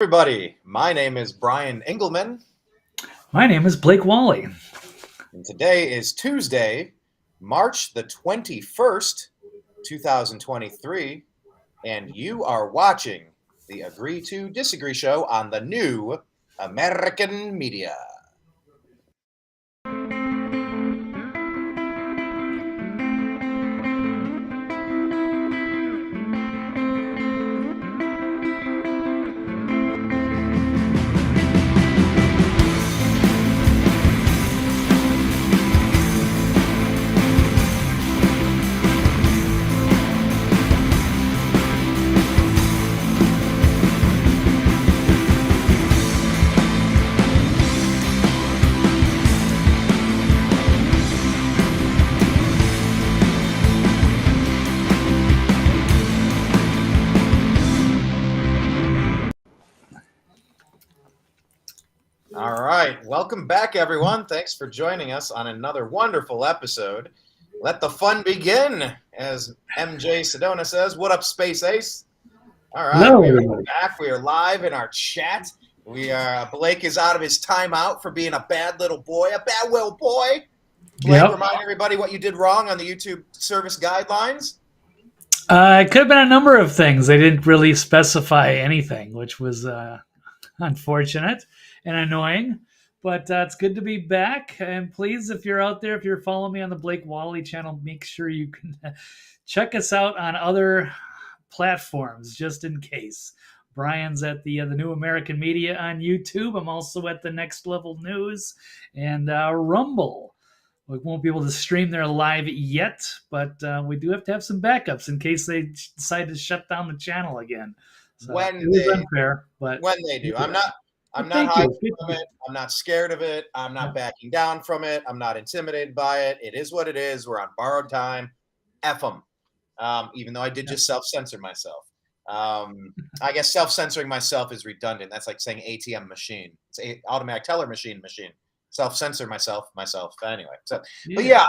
Everybody, my name is Brian Engelman, My name is Blake Walley. and today is Tuesday, March the 21st, 2023, and you are watching the Agree to Disagree show on the new American media. All right, welcome back, everyone. Thanks for joining us on another wonderful episode. Let the fun begin, as MJ Sedona says. What up, Space Ace? All right, Hello, we are everybody. back. We are live in our chat. Blake is out of his timeout for being a bad little boy. Blake, Yep. remind everybody what you did wrong on the YouTube service guidelines. It could have been a number of things. They didn't really specify anything, which was unfortunate and annoying. But it's good to be back. And please, if you're out there, if you're following me on the Blake Walley channel, make sure you can check us out on other platforms, just in case. Brian's at the New American Media on YouTube. I'm also at the Next Level News and Rumble. We won't be able to stream there live yet, but we do have to have some backups in case they decide to shut down the channel again. So When it is they unfair, but when they do, I'm not thank hiding you. from it. I'm not scared of it. I'm not backing down from it. I'm not intimidated by it. It is what it is. We're on borrowed time. F them. Even though I did just self-censor myself. I guess self-censoring myself is redundant. That's like saying ATM machine. It's automatic teller machine. Self-censor myself. Anyway, so but yeah,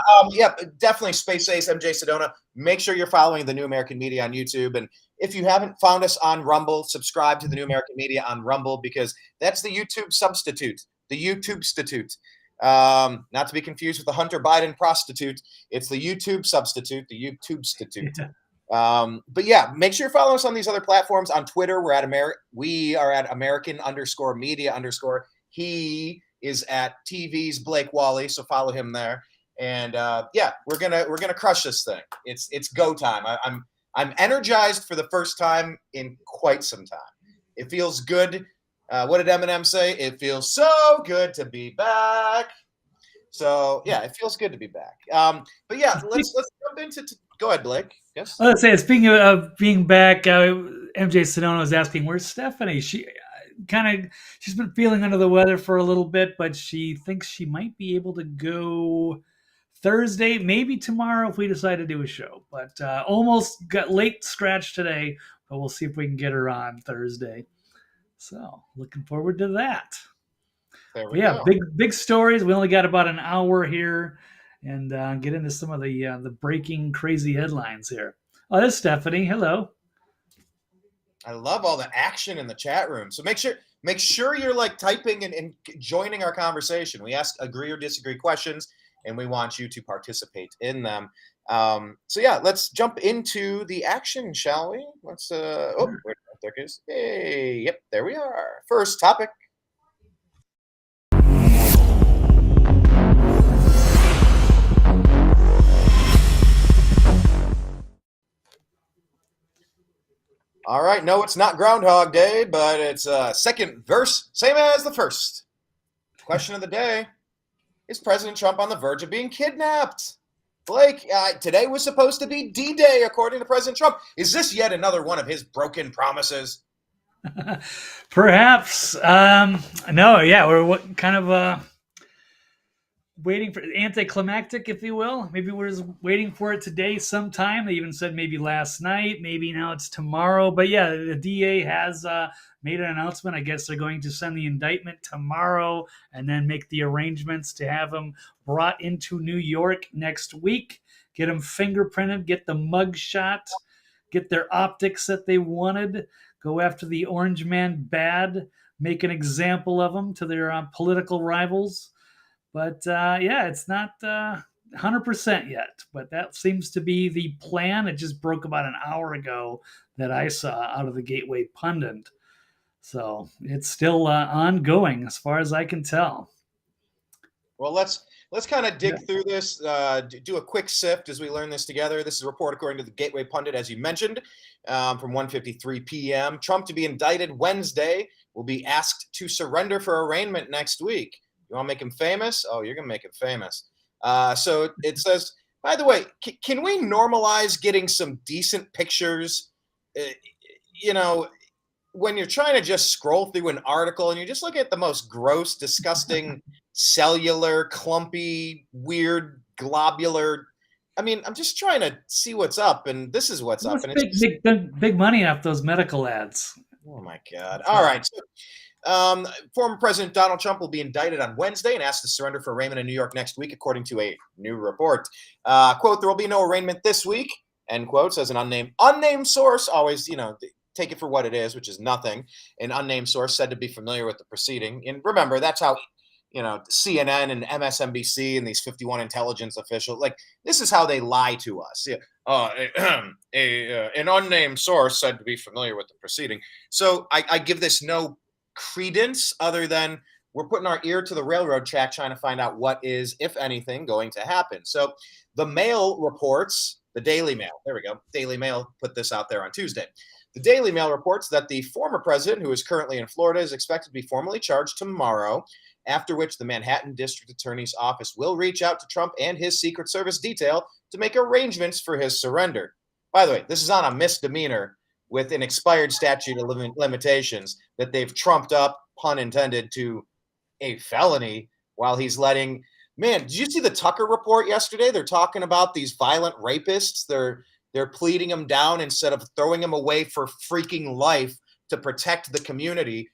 definitely Space Ace, MJ Sedona. Make sure you're following the New American Media on YouTube, and if you haven't found us on Rumble, subscribe to the New American Media on Rumble because that's the YouTube substitute, the YouTube substitute. Not to be confused with the Hunter Biden prostitute. It's the YouTube substitute, the YouTube substitute. But yeah, make sure you follow us on these other platforms. On Twitter, we are at American_media_. He is at TV's Blake Walley, so follow him there. And yeah, we're gonna crush this thing. It's go time. I'm energized for the first time in quite some time. It feels good. What did Eminem say? It feels so good to be back. So yeah, it feels good to be back. But yeah, let's jump into. Go ahead, Blake. Yes. Let's say, speaking of being back, MJ Sedona was asking, "Where's Stephanie?" She's been feeling under the weather for a little bit, but she thinks she might be able to go Thursday, maybe tomorrow if we decide to do a show. But almost got late scratch today, but we'll see if we can get her on Thursday. So looking forward to that. There But we yeah, go. big stories. We only got about an hour here, and get into some of the breaking crazy headlines here. Oh, there's Stephanie. Hello. I love all the action in the chat room. So make sure you're like typing and joining our conversation. We ask agree or disagree questions, and we want you to participate in them. So yeah, let's jump into the action, shall we? Let's there it is. Hey, yep, there we are. First topic. All right, no, it's not Groundhog Day, but it's second verse, same as the first. Question of the day: is President Trump on the verge of being kidnapped? Blake, today was supposed to be D-Day, according to President Trump. Is this yet another one of his broken promises? Perhaps. No, yeah, we're kind of waiting for anticlimactic, if you will. Maybe we're just waiting for it today sometime. They even said maybe last night, maybe now it's tomorrow. But yeah, the DA has made an announcement. I guess they're going to send the indictment tomorrow and then make the arrangements to have him brought into New York next week, get him fingerprinted, get the mug shot, get their optics that they wanted, go after the orange man bad, make an example of him to their political rivals. But yeah, it's not 100% yet, but that seems to be the plan. It just broke about an hour ago that I saw out of the Gateway Pundit. So it's still ongoing as far as I can tell. Well, let's kind of Yeah. dig through this, do a quick sift as we learn this together. This is a report according to the Gateway Pundit, as you mentioned, from 1:53 p.m. Trump to be indicted Wednesday, will be asked to surrender for arraignment next week. You want to make him famous? Oh, you're going to make him famous. So it says, by the way, can we normalize getting some decent pictures? Uh, you know, when you're trying to just scroll through an article and you're just looking at the most gross, disgusting, cellular, clumpy, weird, globular. I mean, I'm just trying to see what's up, and this is what's up. What's And it's big, big money off those medical ads? oh my God. All So, right. So, former President Donald Trump will be indicted on Wednesday and asked to surrender for arraignment in New York next week, according to a new report. Quote, there will be no arraignment this week, end quote, says an unnamed source. Always, take it for what it is, which is nothing. An unnamed source said to be familiar with the proceeding. And remember, that's how, CNN and MSNBC and these 51 intelligence officials, like, this is how they lie to us. Yeah. An unnamed source said to be familiar with the proceeding. So I give this no credence other than we're putting our ear to the railroad track trying to find out what is, if anything, going to happen. So the Mail reports, the Daily Mail, there we go. Daily Mail put this out there on Tuesday. The Daily Mail reports that the former president, who is currently in Florida, is expected to be formally charged tomorrow, after which the Manhattan District Attorney's Office will reach out to Trump and his Secret Service detail to make arrangements for his surrender. By the way, this is on a misdemeanor with an expired statute of limitations that they've trumped up, pun intended, to a felony while he's letting. Man, did you see the Tucker report yesterday? They're talking about these violent rapists. They're pleading them down instead of throwing them away for freaking life to protect the community,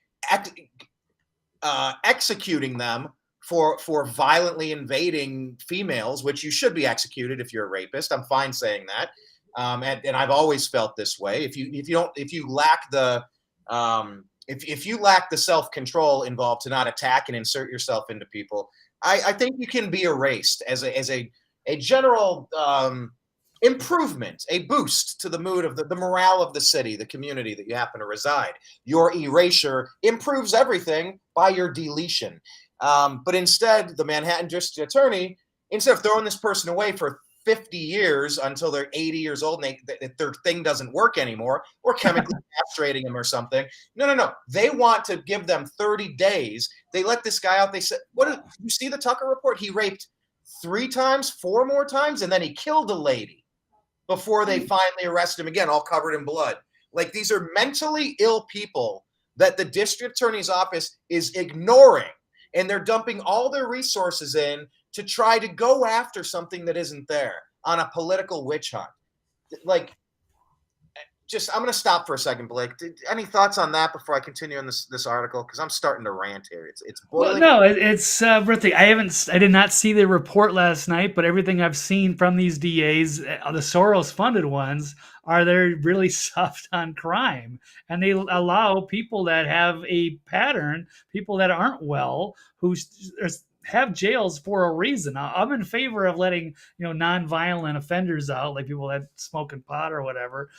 executing them for violently invading females, which you should be executed if you're a rapist. I'm fine saying that. And I've always felt this way. If you lack the self-control involved to not attack and insert yourself into people, I think you can be erased as a general improvement, a boost to the mood of the morale of the city, the community that you happen to reside. Your erasure improves everything by your deletion. But instead, the Manhattan District Attorney, instead of throwing this person away for 50 years until they're 80 years old and their thing doesn't work anymore, or chemically castrating them or something. No. They want to give them 30 days. They let this guy out. They said, you see the Tucker report? He raped 3 times, 4 more times, and then he killed a lady before they finally arrest him again, all covered in blood. Like, these are mentally ill people that the district attorney's office is ignoring, and they're dumping all their resources in to try to go after something that isn't there on a political witch hunt. Like, I'm going to stop for a second, Blake. Any thoughts on that before I continue on this article? Because I'm starting to rant here. It's boiling. Well, no, it's Ruthie. I did not see the report last night, but everything I've seen from these DAs, the Soros-funded ones, are they're really soft on crime, and they allow people that have a pattern, people that aren't well, who have jails for a reason. I'm in favor of letting non-violent offenders out, like people that smoking pot or whatever.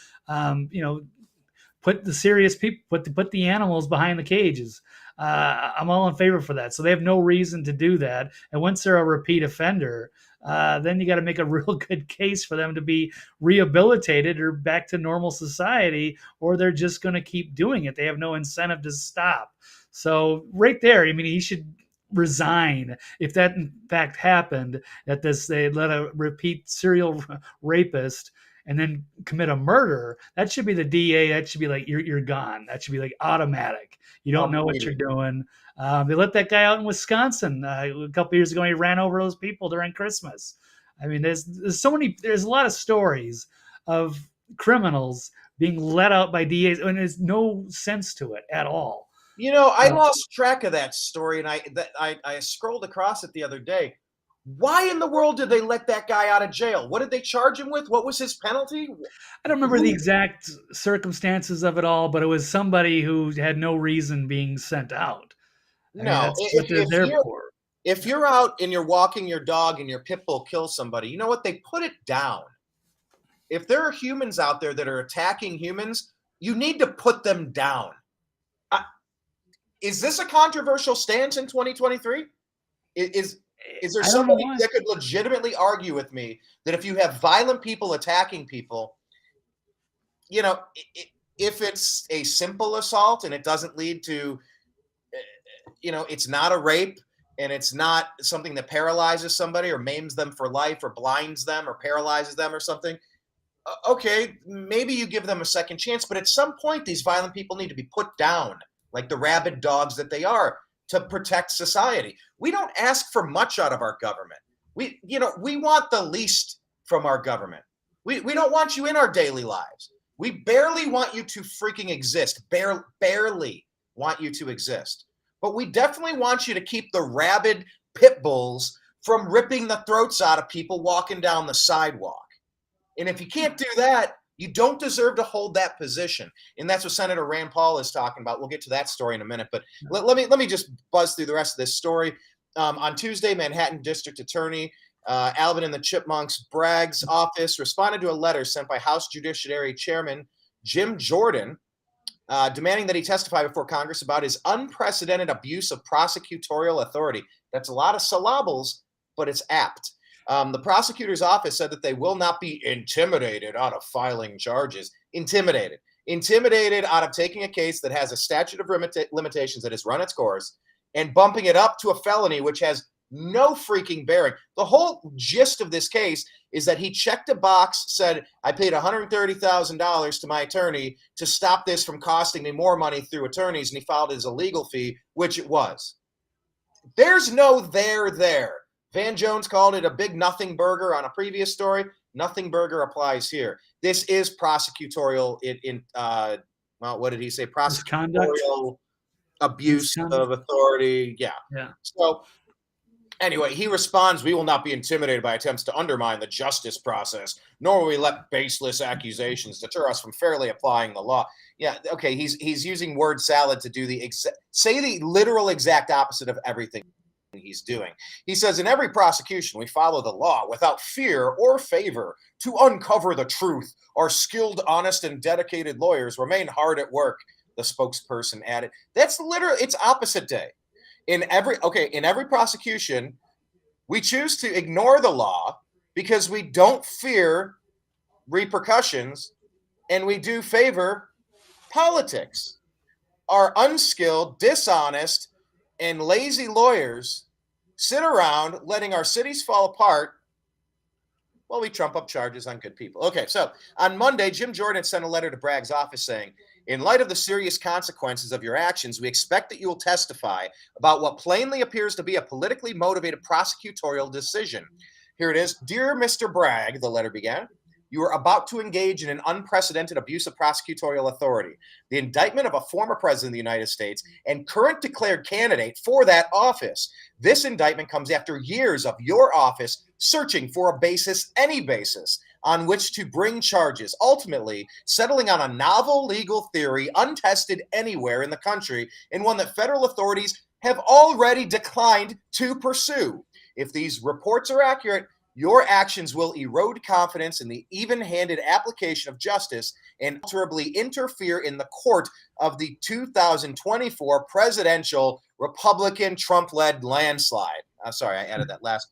Put the serious people, put the animals behind the cages. I'm all in favor for that. So they have no reason to do that. And once they're a repeat offender, then you got to make a real good case for them to be rehabilitated or back to normal society, or they're just going to keep doing it. They have no incentive to stop. So right there, I mean, he should resign if that in fact happened, that they let a repeat serial rapist and then commit a murder. That should be the DA. That should be like, you're gone. That should be like automatic. You don't know what you're doing. They let that guy out in Wisconsin a couple years ago. He ran over those people during Christmas. I mean, there's a lot of stories of criminals being let out by DAs, and there's no sense to it at all. I lost track of that story, and I scrolled across it the other day. Why in the world did they let that guy out of jail? What did they charge him with? What was his penalty? I don't remember the exact circumstances of it all, but it was somebody who had no reason being sent out. I mean, No, that's what they're there for. if you're out and you're walking your dog and your pit bull kills somebody, you know what? They put it down. If there are humans out there that are attacking humans, you need to put them down. Is this a controversial stance in 2023? Is there I don't know somebody why. that could legitimately argue with me that if you have violent people attacking people, you know, if it's a simple assault and it doesn't lead to, it's not a rape and it's not something that paralyzes somebody or maims them for life or blinds them or paralyzes them or something, okay, maybe you give them a second chance. But at some point, these violent people need to be put down like the rabid dogs that they are to protect society. We don't ask for much out of our government. We want the least from our government. We don't want you in our daily lives. We barely want you to freaking exist. Barely want you to exist. But we definitely want you to keep the rabid pit bulls from ripping the throats out of people walking down the sidewalk. And if you can't do that, you don't deserve to hold that position. And that's what Senator Rand Paul is talking about. We'll get to that story in a minute. But let me just buzz through the rest of this story. On Tuesday, Manhattan District Attorney Alvin and the Chipmunks Bragg's office responded to a letter sent by House Judiciary Chairman Jim Jordan demanding that he testify before Congress about his unprecedented abuse of prosecutorial authority. That's a lot of syllables, but it's apt. The prosecutor's office said that they will not be intimidated out of filing charges. Intimidated out of taking a case that has a statute of limitations that has run its course and bumping it up to a felony, which has no freaking bearing. The whole gist of this case is that he checked a box, said, I paid $130,000 to my attorney to stop this from costing me more money through attorneys, and he filed his illegal fee, which it was. There's no there. Van Jones called it a big nothing burger on a previous story. Nothing burger applies here. This is prosecutorial what did he say? Prosecutorial abuse of authority. Yeah. So anyway, he responds, we will not be intimidated by attempts to undermine the justice process, nor will we let baseless accusations deter us from fairly applying the law. Yeah, okay, he's using word salad to do the literal exact opposite of everything he's doing. He says, in every prosecution, we follow the law without fear or favor to uncover the truth. Our skilled, honest, and dedicated lawyers remain hard at work, the spokesperson added. That's literally, it's opposite day. In every prosecution, we choose to ignore the law because we don't fear repercussions and we do favor politics. Our unskilled, dishonest, and lazy lawyers sit around letting our cities fall apart while we trump up charges on good people. Okay, so on Monday, Jim Jordan sent a letter to Bragg's office saying, in light of the serious consequences of your actions, we expect that you will testify about what plainly appears to be a politically motivated prosecutorial decision. Here it is. Dear Mr. Bragg, the letter began, you are about to engage in an unprecedented abuse of prosecutorial authority. The indictment of a former president of the United States and current declared candidate for that office. This indictment comes after years of your office searching for a basis, any basis, on which to bring charges, ultimately settling on a novel legal theory untested anywhere in the country and one that federal authorities have already declined to pursue. If these reports are accurate, your actions will erode confidence in the even-handed application of justice and unalterably interfere in the court of the 2024 presidential Republican Trump-led landslide. Sorry, I added that last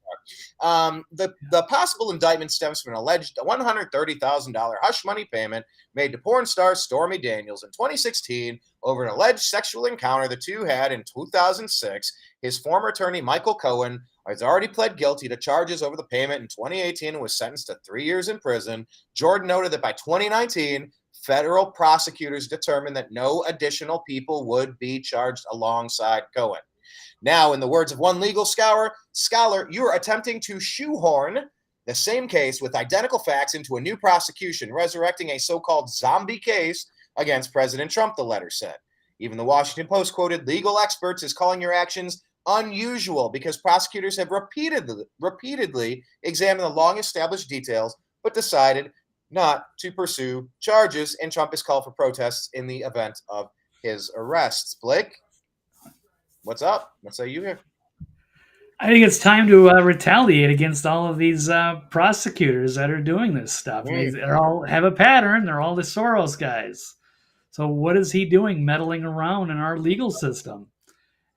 part. The possible indictment stems from an alleged $130,000 hush money payment made to porn star Stormy Daniels in 2016 over an alleged sexual encounter the two had in 2006. His former attorney, Michael Cohen, has already pled guilty to charges over the payment in 2018 and was sentenced to 3 years in prison. Jordan noted that by 2019, federal prosecutors determined that no additional people would be charged alongside Cohen. Now, in the words of one legal scholar, you are attempting to shoehorn the same case with identical facts into a new prosecution, resurrecting a so-called zombie case against President Trump, the letter said. Even the Washington Post quoted legal experts as calling your actions unusual because prosecutors have repeatedly examined the long-established details, but decided not to pursue charges, and Trump has called for protests in the event of his arrests. Blake, what's up? What say you here? I think it's time to retaliate against all of these prosecutors that are doing this stuff. They all have a pattern. They're all the Soros guys. So what is he doing meddling around in our legal system?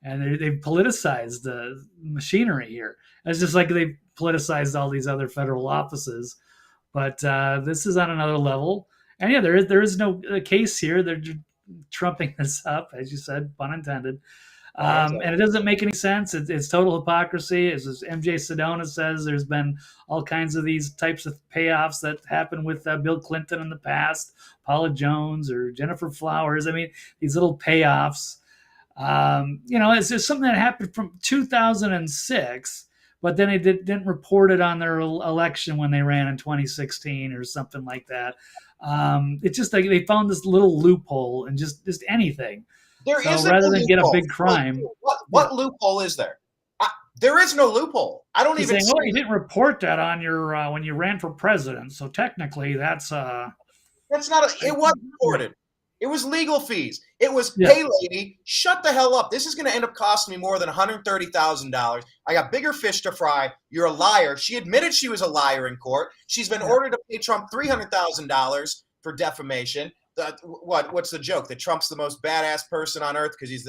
And they've politicized the machinery here. It's just like they've politicized all these other federal offices. But this is on another level. And yeah, there is no case here. They're trumping this up, as you said, pun intended. And it doesn't make any sense. It's total hypocrisy. As MJ Sedona says, there's been all kinds of these types of payoffs that happened with Bill Clinton in the past, Paula Jones or Jennifer Flowers. I mean, these little payoffs. It's just something that happened from 2006, but then they didn't report it on their election when they ran in 2016 or something like that. It's just like they found this little loophole in just anything. Rather than get a big crime. What loophole is there? There is no loophole. I don't even say. You didn't report that on your when you ran for president, so technically that's not. It wasn't reported. It was legal fees. It was, hey, lady, shut the hell up. This is going to end up costing me more than $130,000. I got bigger fish to fry. You're a liar. She admitted she was a liar in court. She's been ordered to pay Trump $300,000 for defamation. What's the joke? That Trump's the most badass person on earth because it's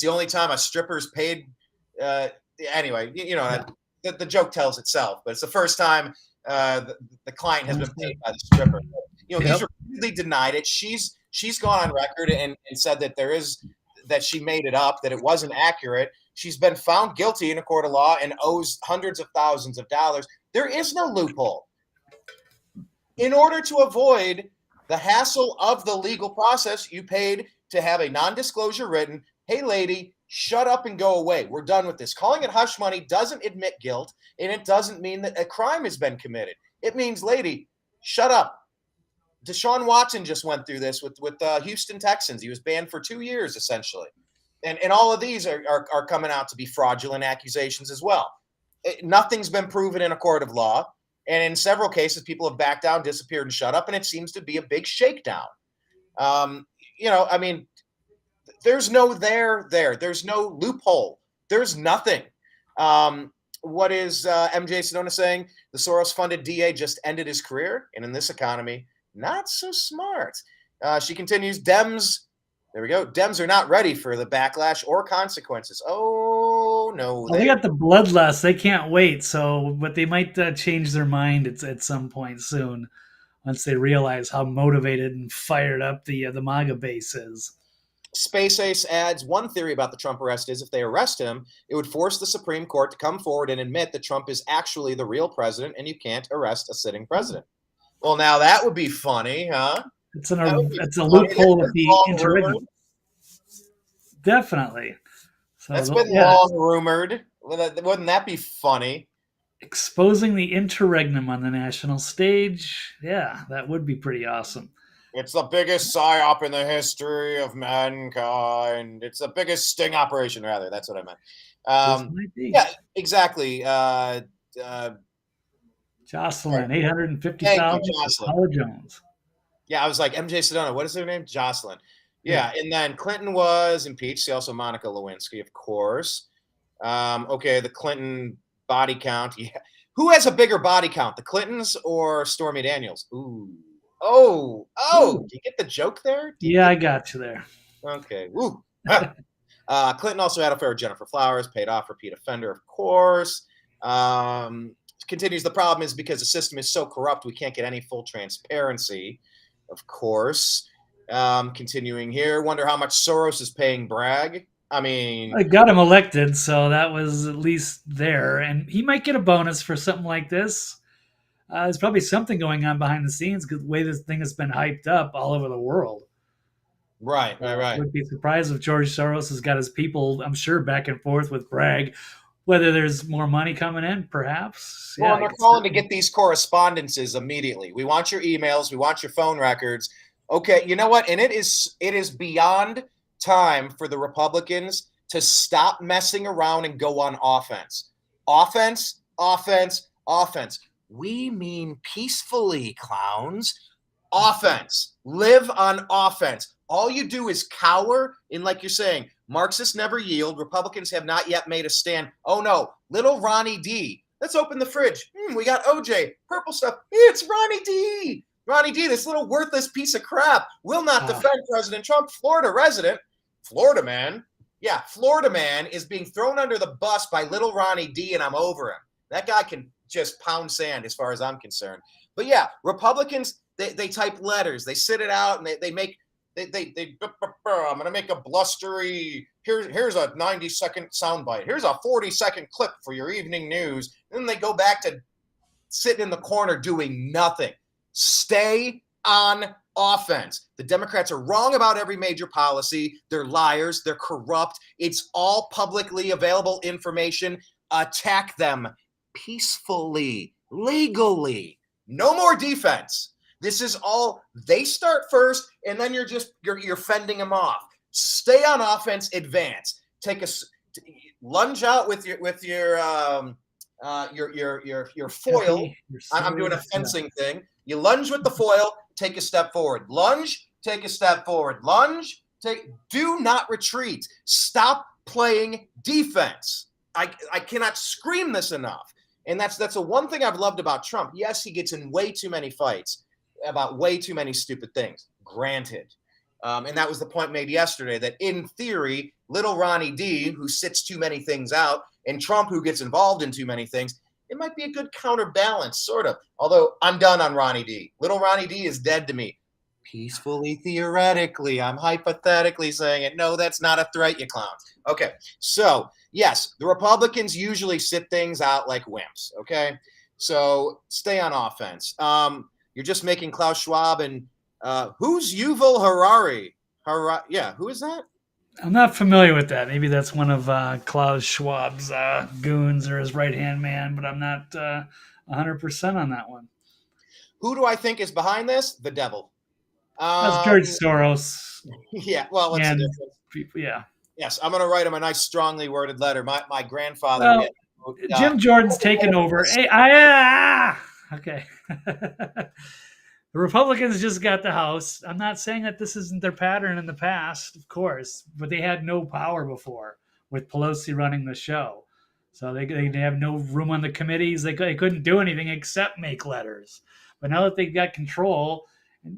the only time a stripper's paid. Anyway, the joke tells itself, but it's the first time the client has been paid by the stripper. He's repeatedly denied it. She's gone on record and said that she made it up, that it wasn't accurate. She's been found guilty in a court of law and owes hundreds of thousands of dollars. There is no loophole. In order to avoid the hassle of the legal process, you paid to have a non-disclosure written, hey, lady, shut up and go away. We're done with this. Calling it hush money doesn't admit guilt, and it doesn't mean that a crime has been committed. It means, lady, shut up. Deshaun Watson just went through this with Houston Texans. He was banned for 2 years, essentially. And all of these are coming out to be fraudulent accusations as well. Nothing's been proven in a court of law. And in several cases, people have backed down, disappeared, and shut up, and it seems to be a big shakedown. There's no there. There's no loophole. There's nothing. What is MJ Sedona saying? The Soros-funded DA just ended his career, and in this economy, not so smart. She continues, Dems are not ready for the backlash or consequences. Oh, no. They got the bloodlust. They can't wait. But they might change their mind at some point soon once they realize how motivated and fired up the MAGA base is. Space Ace adds, one theory about the Trump arrest is if they arrest him, it would force the Supreme Court to come forward and admit that Trump is actually the real president and you can't arrest a sitting president. Well, now that would be funny, huh? It's a loophole with the interregnum. Definitely. That's been long rumored. Wouldn't that be funny? Exposing the interregnum on the national stage. Yeah, that would be pretty awesome. It's the biggest psyop in the history of mankind. It's the biggest sting operation, rather. That's what I meant. Yeah, exactly. Jocelyn, 850,000. Paula Jones. Yeah, I was like, MJ Sedona. What is her name? Jocelyn. Yeah, and then Clinton was impeached. See also Monica Lewinsky, of course. Okay, the Clinton body count. Yeah. Who has a bigger body count, the Clintons or Stormy Daniels? Ooh. Oh. Do you get the joke there? I got you there. Okay. Woo. Clinton also had an affair with Jennifer Flowers, paid off repeat offender, of course. Continues, the problem is because the system is so corrupt, we can't get any full transparency, of course. Continuing here, wonder how much Soros is paying Bragg. I mean, I got him elected, so that was at least there. And he might get a bonus for something like this. There's probably something going on behind the scenes because the way this thing has been hyped up all over the world. Right. I would be surprised if George Soros has got his people, I'm sure, back and forth with Bragg. Whether there's more money coming in, perhaps. Well, they're calling to get these correspondences immediately. We want your emails. We want your phone records. Okay, you know what? And it is beyond time for the Republicans to stop messing around and go on offense. Offense, offense, offense. We mean peacefully, clowns. Offense. Live on offense. All you do is cower, and like you're saying, Marxists never yield. Republicans have not yet made a stand. Oh no, little Ronnie D. Let's open the fridge. We got OJ, purple stuff. It's Ronnie D. Ronnie D, this little worthless piece of crap, will not defend President Trump. Florida resident, Florida man. Yeah, Florida man is being thrown under the bus by little Ronnie D, and I'm over him. That guy can just pound sand as far as I'm concerned. But yeah, Republicans, they type letters. They sit it out, and they make I'm going to make a blustery, here's a 90-second soundbite. Here's a 40-second clip for your evening news. And then they go back to sitting in the corner doing nothing. Stay on offense. The Democrats are wrong about every major policy. They're liars. They're corrupt. It's all publicly available information. Attack them peacefully, legally. No more defense. This is all, they start first, and then you're fending them off. Stay on offense, advance. Take a lunge out with your foil. I'm doing a fencing thing. You lunge with the foil, take a step forward. Lunge, take a step forward. Lunge, do not retreat. Stop playing defense. I cannot scream this enough. And that's the one thing I've loved about Trump. Yes, he gets in way too many fights about way too many stupid things. Granted. And that was the point made yesterday, that in theory, little Ronnie D, who sits too many things out, and Trump, who gets involved in too many things, it might be a good counterbalance, sort of. Although I'm done on Ronnie D. Little Ronnie D is dead to me. Peacefully, theoretically, I'm hypothetically saying it. No, that's not a threat, you clowns. Okay, so yes, the Republicans usually sit things out like wimps, okay? So stay on offense. You're just making Klaus Schwab and who's Yuval Harari? Yeah, who is that? I'm not familiar with that. Maybe that's one of Klaus Schwab's goons or his right-hand man, but I'm not 100% on that one. Who do I think is behind this? The devil. That's George Soros. Yeah, well, what's the difference? People, yeah. Yes, I'm going to write him a nice, strongly worded letter. My grandfather. Well, Jim Jordan's taken over. Hey, okay. The Republicans just got the House. I'm not saying that this isn't their pattern in the past, of course, but they had no power before with Pelosi running the show. So they have no room on the committees. They couldn't do anything except make letters. But now that they've got control,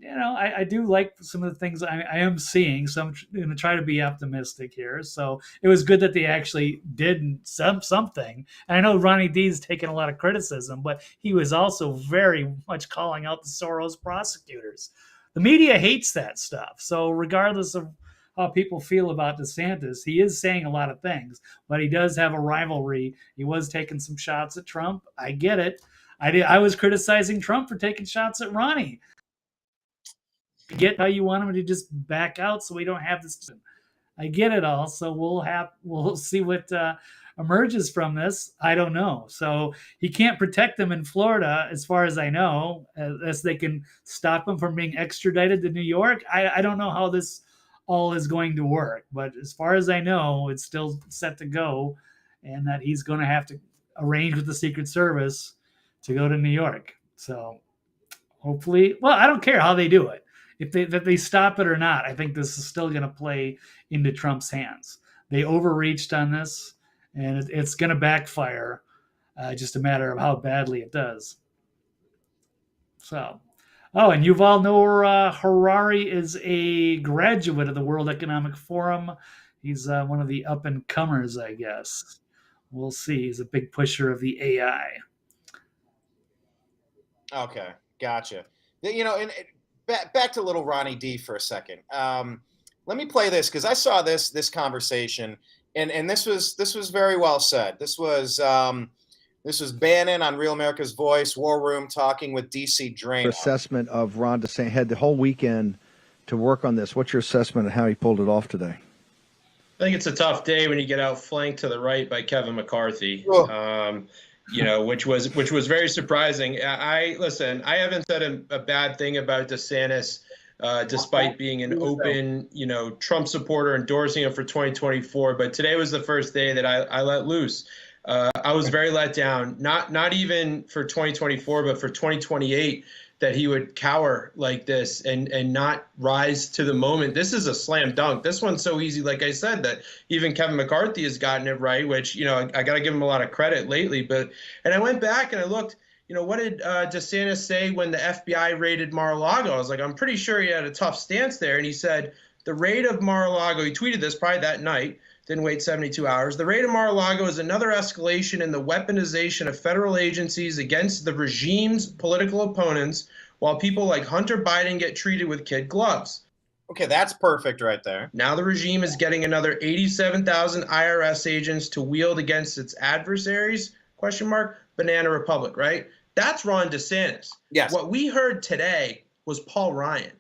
and I do like some of the things I am seeing, so I'm going to try to be optimistic here. So it was good that they actually did something. And I know Ronnie D's taken a lot of criticism, but he was also very much calling out the Soros prosecutors. The media hates that stuff. So regardless of how people feel about DeSantis, he is saying a lot of things, but he does have a rivalry. He was taking some shots at Trump. I get it. I was criticizing Trump for taking shots at Ronnie. Get how you want him to just back out so we don't have this. I get it all. So we'll see what emerges from this. I don't know. So he can't protect them in Florida, as far as I know, as they can stop him from being extradited to New York. I don't know how this all is going to work, but as far as I know, it's still set to go, and that he's going to have to arrange with the Secret Service to go to New York. So hopefully, well, I don't care how they do it. If they stop it or not, I think this is still going to play into Trump's hands. They overreached on this, and it's going to backfire. Just a matter of how badly it does. So, and Yuval Noah Harari is a graduate of the World Economic Forum. He's one of the up-and-comers, I guess. We'll see. He's a big pusher of the AI. Okay, gotcha. Back to little Ronnie D for a second. Let me play this because I saw this conversation, and this was very well said. This was Bannon on Real America's Voice, War Room, talking with DC Draino. Assessment of Ron DeSantis had the whole weekend to work on this. What's your assessment of how he pulled it off today? I think it's a tough day when you get outflanked to the right by Kevin McCarthy. Which was very surprising. I haven't said a bad thing about DeSantis despite being an open, Trump supporter, endorsing him for 2024. But today was the first day that I let loose. I was very let down, not even for 2024, but for 2028, that he would cower like this and not rise to the moment. This is a slam dunk. This one's so easy, like I said, that even Kevin McCarthy has gotten it right, which, I got to give him a lot of credit lately. And I went back and I looked, what did DeSantis say when the FBI raided Mar-a-Lago? I was like, I'm pretty sure he had a tough stance there. And he said, the raid of Mar-a-Lago, he tweeted this probably that night, didn't wait 72 hours. The raid of Mar-a-Lago is another escalation in the weaponization of federal agencies against the regime's political opponents, while people like Hunter Biden get treated with kid gloves. Okay, that's perfect right there. Now the regime is getting another 87,000 IRS agents to wield against its adversaries, ? Banana Republic, right? That's Ron DeSantis. Yes. What we heard today was Paul Ryan.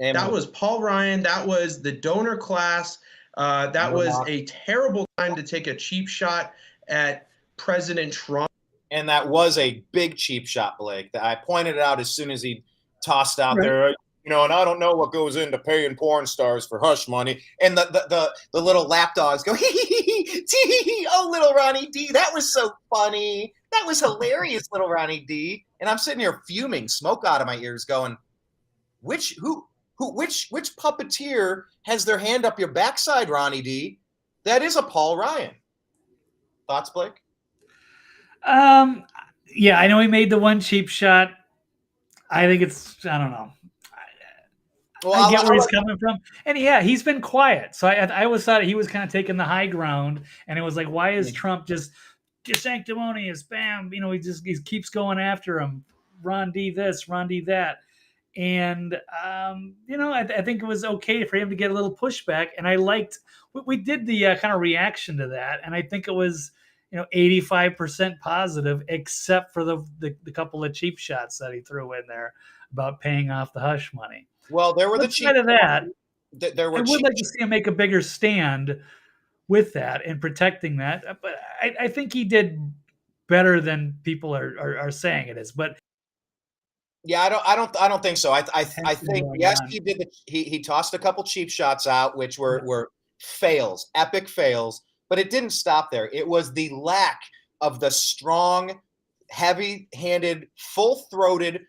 Amen. That was Paul Ryan. That was the donor class. That was a terrible time to take a cheap shot at President Trump. And that was a big cheap shot, Blake. I pointed it out as soon as he tossed out there, and I don't know what goes into paying porn stars for hush money. And the little lapdogs go, oh, little Ronnie D, that was so funny. That was hilarious, little Ronnie D. And I'm sitting here fuming, smoke out of my ears, going, which puppeteer has their hand up your backside, Ronnie D? That is a Paul Ryan. Thoughts, Blake? Yeah, I know he made the one cheap shot. I think I don't know. Well, I get where he's coming from. And yeah, he's been quiet. So I always thought he was kind of taking the high ground. And it was like, why is Trump just sanctimonious? Bam. He keeps going after him. Ron D this, Ron D that. And, I think it was okay for him to get a little pushback. And I liked, we did the kind of reaction to that. And I think it was, 85% positive, except for the couple of cheap shots that he threw in there about paying off the hush money. Well, there were the cheap of that. There were. I would like to see him make a bigger stand with that and protecting that, but I think he did better than people are saying it is. But yeah, I don't think so. I think yes, he did. He tossed a couple cheap shots out, which were fails, epic fails. But it didn't stop there. It was the lack of the strong, heavy-handed, full-throated,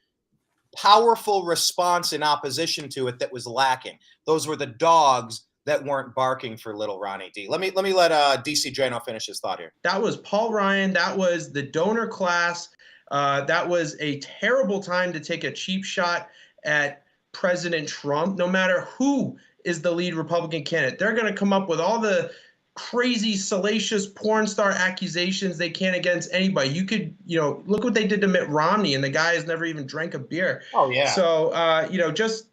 powerful response in opposition to it that was lacking. Those were the dogs that weren't barking for little Ronnie D. Let me let DC Drano finish his thought here. That was Paul Ryan. That was the donor class. That was a terrible time to take a cheap shot at President Trump. No matter who is the lead Republican candidate, they're going to come up with all the crazy, salacious porn star accusations they can against anybody. You could, look what they did to Mitt Romney, and the guy has never even drank a beer. Oh yeah. So,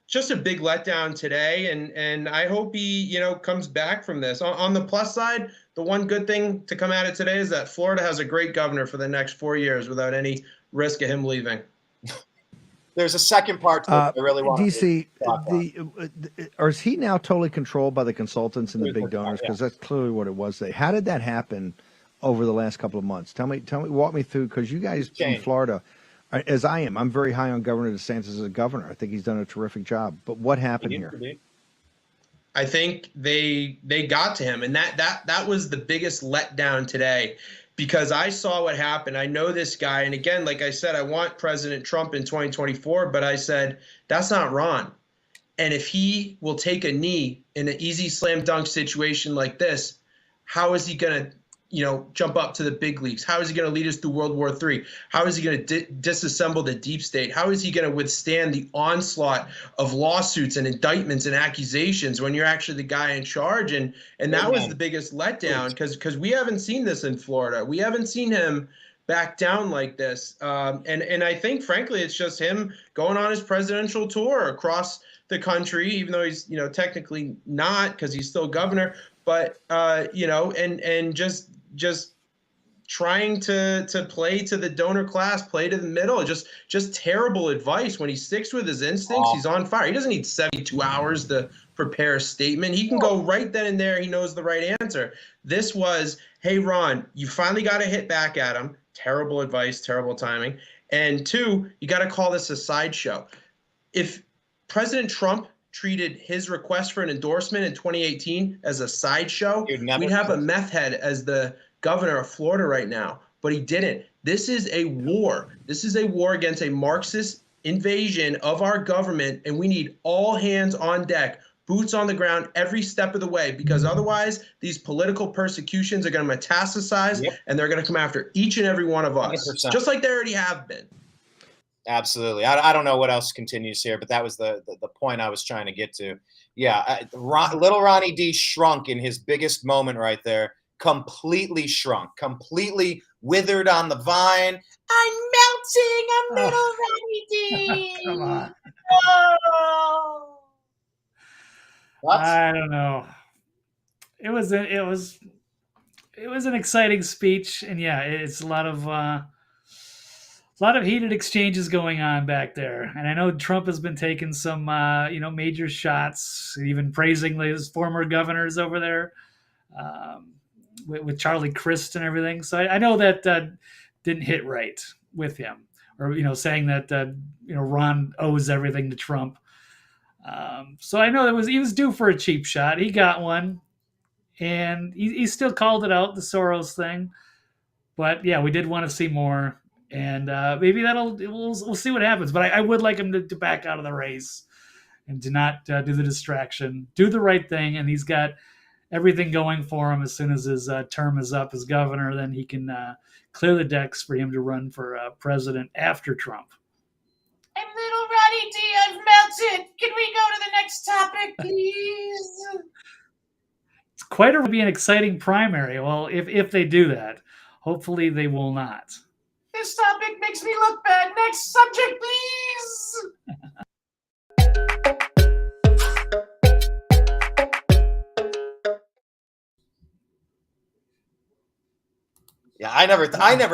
just a big letdown today, and I hope he, comes back from this. On the plus side, the one good thing to come out of today is that Florida has a great governor for the next 4 years without any risk of him leaving. There's a second part to it I really want DC, or is he now totally controlled by the consultants and the big donors? Because that's clearly what it was. How did that happen over the last couple of months? Tell me, walk me through, because you guys in Florida, as I am, I'm very high on Governor DeSantis as a governor. I think he's done a terrific job. But what happened here? I think they got to him, and that was the biggest letdown today. Because I saw what happened. I know this guy. And again, like I said, I want President Trump in 2024, but I said, that's not Ron. And if he will take a knee in an easy slam dunk situation like this, how is he going to, jump up to the big leagues? How is he going to lead us through World War III? How is he going to disassemble the deep state? How is he going to withstand the onslaught of lawsuits and indictments and accusations when you're actually the guy in charge? And that was the biggest letdown, because we haven't seen this in Florida. We haven't seen him back down like this. And I think, frankly, it's just him going on his presidential tour across the country, even though he's, technically not, because he's still governor. But, and just trying to play to the donor class, play to the middle, just terrible advice. When he sticks with his instincts, he's on fire. He doesn't need 72 hours to prepare a statement. He can go right then and there. He knows the right answer. This was, hey, Ron, you finally got to hit back at him. Terrible advice, terrible timing. And two, you got to call this a sideshow. If President Trump treated his request for an endorsement in 2018 as a sideshow, we'd have a meth head as the governor of Florida right now, but he didn't. This is a war. This is a war against a Marxist invasion of our government, and we need all hands on deck, boots on the ground every step of the way, because otherwise these political persecutions are going to metastasize, and they're going to come after each and every one of us, 100%. just like they already have been. Absolutely. I don't know what else continues here, but that was the point I was trying to get to. Yeah, little Ronnie D shrunk in his biggest moment right there. Completely shrunk, completely withered on the vine. I'm melting a little Ronnie D. Come on. Oh. I don't know. It was an exciting speech, and yeah, it's a lot of heated exchanges going on back there. And I know Trump has been taking some major shots, even praising his former governors over there, with Charlie Crist and everything. So I know that didn't hit right with him, or saying that Ron owes everything to Trump. So I know he was due for a cheap shot. He got one, and he still called it out, the Soros thing. But yeah, we did want to see more, and maybe we'll see what happens. But I would like him to back out of the race and to not do the distraction, do the right thing, and he's got everything going for him. As soon as his term is up as governor, then he can clear the decks for him to run for president after Trump. I'm little Ronnie D. I've melted. Can we go to the next topic, please? It's quite be an exciting primary. Well, if they do that, hopefully they will not. This topic makes me look bad. Next subject, please. Yeah, I never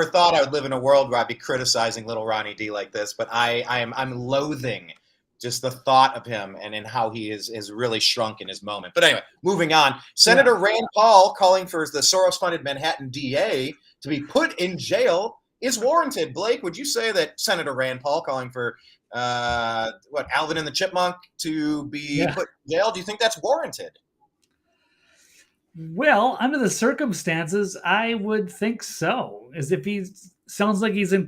thought I would live in a world where I'd be criticizing little Ronnie D like this, but I'm loathing just the thought of him and in how he is really shrunk in his moment. But anyway, moving on. Senator Rand Paul calling for the Soros-funded Manhattan DA to be put in jail is warranted. Blake, would you say that Senator Rand Paul calling for Alvin and the Chipmunk to be put in jail? Do you think that's warranted? Well, under the circumstances, I would think so. As if he sounds like he's in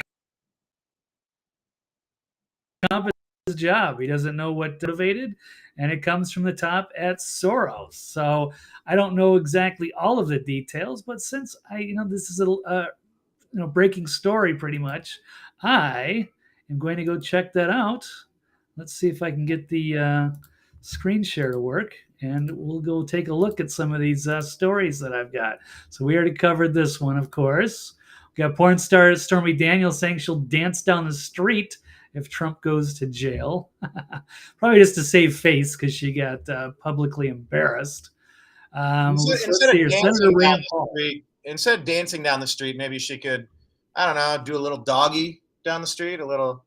his job. He doesn't know what motivated, and it comes from the top at Soros. So I don't know exactly all of the details, but since this is a breaking story pretty much, I am going to go check that out. Let's see if I can get the screen share to work, and we'll go take a look at some of these stories that I've got. So we already covered this one, of course. We got porn star Stormy Daniels saying she'll dance down the street if Trump goes to jail. Probably just to save face because she got publicly embarrassed. Instead of dancing down the street, maybe she could, I don't know, do a little doggy down the street, a little,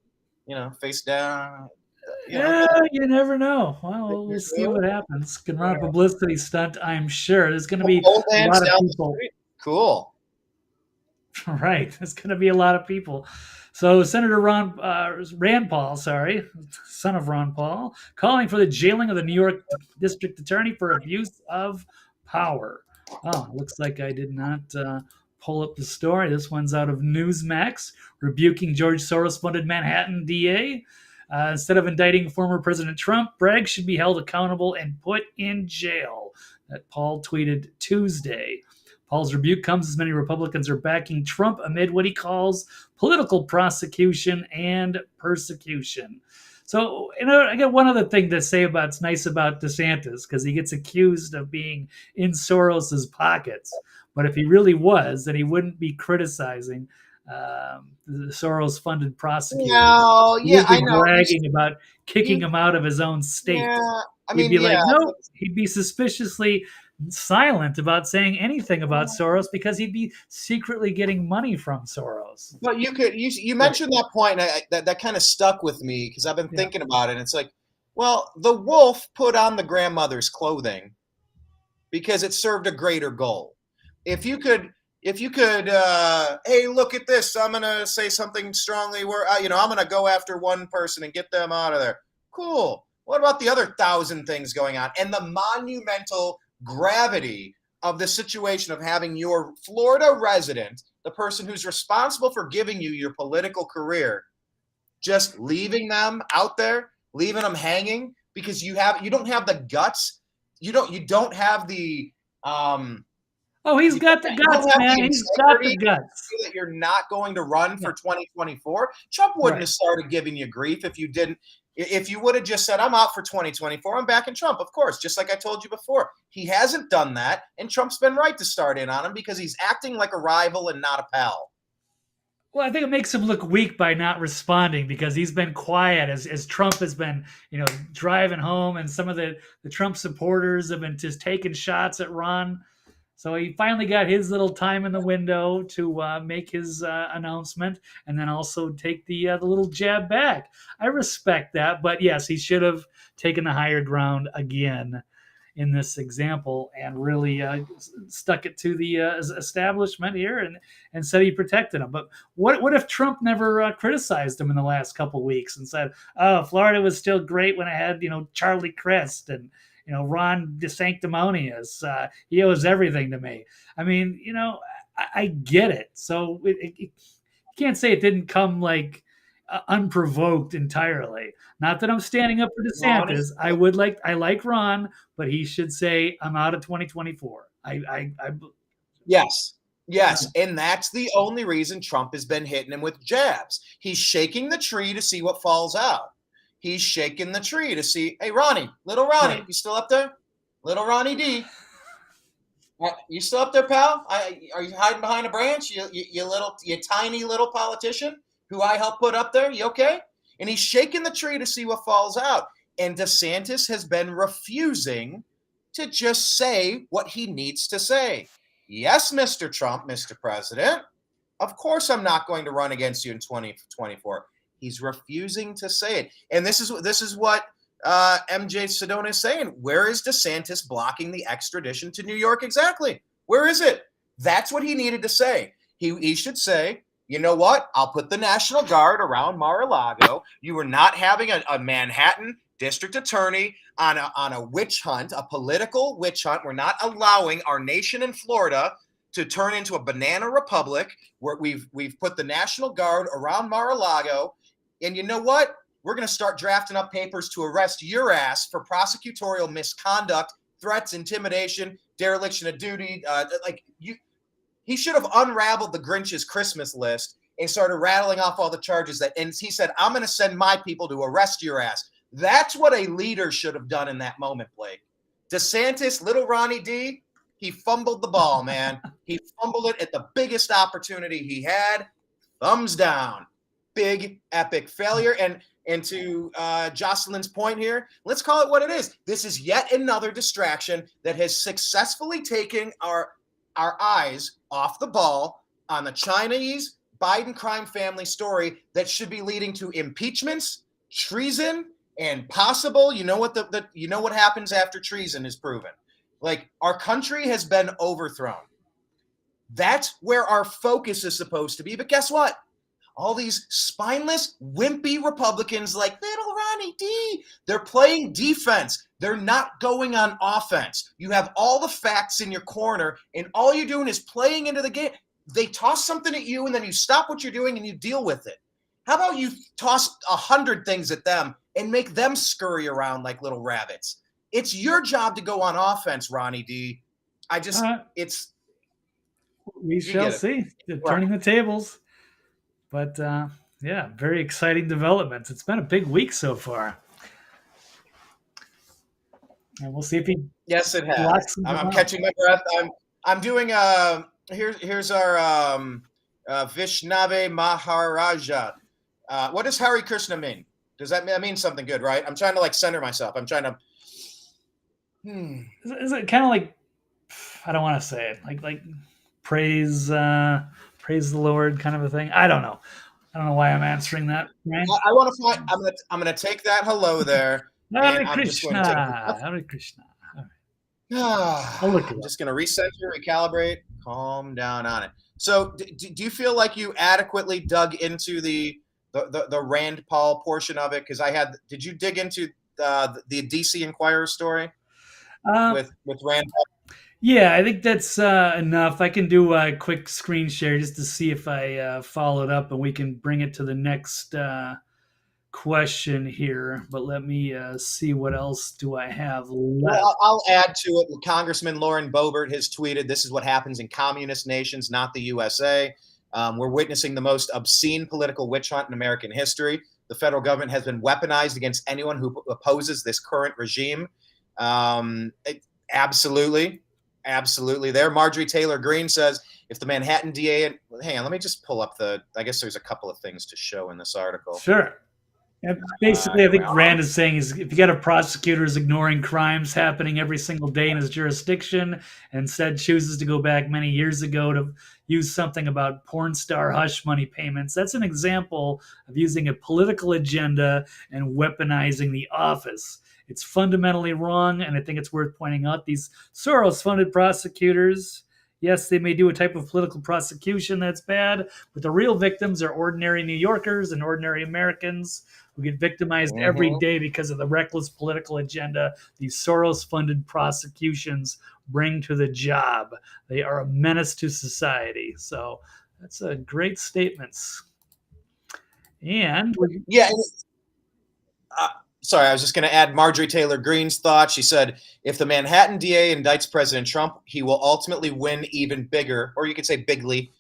face down. You never know. Well, we'll see what happens. Can run a publicity stunt, I'm sure. There's going to be a lot of people. Cool. Right. There's going to be a lot of people. So Senator Rand Paul, son of Ron Paul, calling for the jailing of the New York District Attorney for abuse of power. Oh, looks like I did not pull up the story. This one's out of Newsmax, rebuking George Soros-funded Manhattan DA. Instead of indicting former President Trump, Bragg should be held accountable and put in jail. That Paul tweeted Tuesday. Paul's rebuke comes as many Republicans are backing Trump amid what he calls political prosecution and persecution. So, I got one other thing to say it's nice about DeSantis, because he gets accused of being in Soros's pockets. But if he really was, then he wouldn't be criticizing the Soros-funded prosecutor. No, yeah, I know. Bragging about kicking him out of his own state. Yeah, He'd be like, no, he'd be suspiciously silent about saying anything about Soros because he'd be secretly getting money from Soros. But you mentioned that point, and that kind of stuck with me because I've been thinking about it. And it's like, well, the wolf put on the grandmother's clothing because it served a greater goal. If you could, hey, look at this. I'm gonna say something strongly where I'm gonna go after one person and get them out of there. Cool. What about the other 1,000 things going on? And the monumental gravity of the situation of having your Florida resident, the person who's responsible for giving you your political career, just leaving them out there, leaving them hanging because you don't have the guts. You don't have the he's got the guts, man. He's got the guts. That you're not going to run for 2024. Trump wouldn't have started giving you grief if you didn't. If you would have just said, I'm out for 2024, I'm backing Trump, of course, just like I told you before. He hasn't done that, and Trump's been right to start in on him because he's acting like a rival and not a pal. Well, I think it makes him look weak by not responding because he's been quiet as Trump has been, driving home, and some of the Trump supporters have been just taking shots at Ron. So he finally got his little time in the window to make his announcement, and then also take the little jab back. I respect that, but yes, he should have taken the higher ground again in this example and really stuck it to the establishment here and said he protected him. But what if Trump never criticized him in the last couple of weeks and said, "Oh, Florida was still great when I had Charlie Crist and." Ron DeSanctimonious, he owes everything to me. I mean, I get it. So you can't say it didn't come like unprovoked entirely. Not that I'm standing up for DeSantis. I like Ron, but he should say, I'm out of 2024. Yes. And that's the only reason Trump has been hitting him with jabs. He's shaking the tree to see what falls out. He's shaking the tree to see, hey, Ronnie, little Ronnie, you still up there? Little Ronnie D. You still up there, pal? Are you hiding behind a branch? You tiny little politician who I helped put up there? You okay? And he's shaking the tree to see what falls out. And DeSantis has been refusing to just say what he needs to say. Yes, Mr. Trump, Mr. President, of course I'm not going to run against you in 2024. He's refusing to say it. And this is what MJ Sedona is saying. Where is DeSantis blocking the extradition to New York exactly? Where is it? That's what he needed to say. He should say, you know what? I'll put the National Guard around Mar-a-Lago. You were not having a Manhattan district attorney on a witch hunt, a political witch hunt. We're not allowing our nation in Florida to turn into a banana republic where we've put the National Guard around Mar-a-Lago. And you know what? We're going to start drafting up papers to arrest your ass for prosecutorial misconduct, threats, intimidation, dereliction of duty. He should have unraveled the Grinch's Christmas list and started rattling off all the charges and he said, I'm going to send my people to arrest your ass. That's what a leader should have done in that moment, Blake. DeSantis, little Ronnie D, he fumbled the ball, man. He fumbled it at the biggest opportunity he had. Thumbs down. Big, epic failure. And to Jocelyn's point here, let's call it what it is. This is yet another distraction that has successfully taken our eyes off the ball on the Chinese Biden crime family story that should be leading to impeachments, treason, and possible. You know what happens after treason is proven. Like, our country has been overthrown. That's where our focus is supposed to be. But guess what? All these spineless, wimpy Republicans like little Ronnie D, they're playing defense. They're not going on offense. You have all the facts in your corner, and all you're doing is playing into the game. They toss something at you, and then you stop what you're doing, and you deal with it. How about you toss 100 things at them and make them scurry around like little rabbits? It's your job to go on offense, Ronnie D. We shall see. They're turning the tables. But, very exciting developments. It's been a big week so far. And we'll see if he... Yes, it has. I'm catching my breath. I'm doing... Here's our Vishnave Maharaja. What does Hare Krishna mean? Does that mean something good, right? I'm trying to, center myself. I'm trying to... Is it kind of like... I don't want to say it. Like praise the Lord kind of a thing. I don't know why I'm answering that. Right? I want to find. I'm gonna take that hello there. Hare Krishna. Hare Krishna. All right. I'm just gonna recenter, recalibrate, calm down on it. So, do you feel like you adequately dug into the Rand Paul portion of it? Because did you dig into the DC Inquirer story with Rand? Yeah, I think that's enough. I can do a quick screen share just to see if I followed up, and we can bring it to the next question here. But let me see what else do I have left. Well, I'll add to it. Congressman Lauren Boebert has tweeted, "This is what happens in communist nations, not the USA. We're witnessing the most obscene political witch hunt in American history. The federal government has been weaponized against anyone who opposes this current regime." Absolutely. There. Marjorie Taylor Greene says, if the Manhattan DA, hang on, let me just pull up I guess there's a couple of things to show in this article. Sure. And basically, I think Rand is saying is if you got a prosecutor who's ignoring crimes happening every single day in his jurisdiction and instead chooses to go back many years ago to use something about porn star hush money payments, that's an example of using a political agenda and weaponizing the office. It's fundamentally wrong, and I think it's worth pointing out these Soros-funded prosecutors, yes, they may do a type of political prosecution that's bad, but the real victims are ordinary New Yorkers and ordinary Americans who get victimized every day because of the reckless political agenda these Soros-funded prosecutions bring to the job. They are a menace to society. So that's a great statements. And yeah. Sorry, I was just going to add Marjorie Taylor Greene's thought. She said, if the Manhattan DA indicts President Trump, he will ultimately win even bigger, or you could say bigly,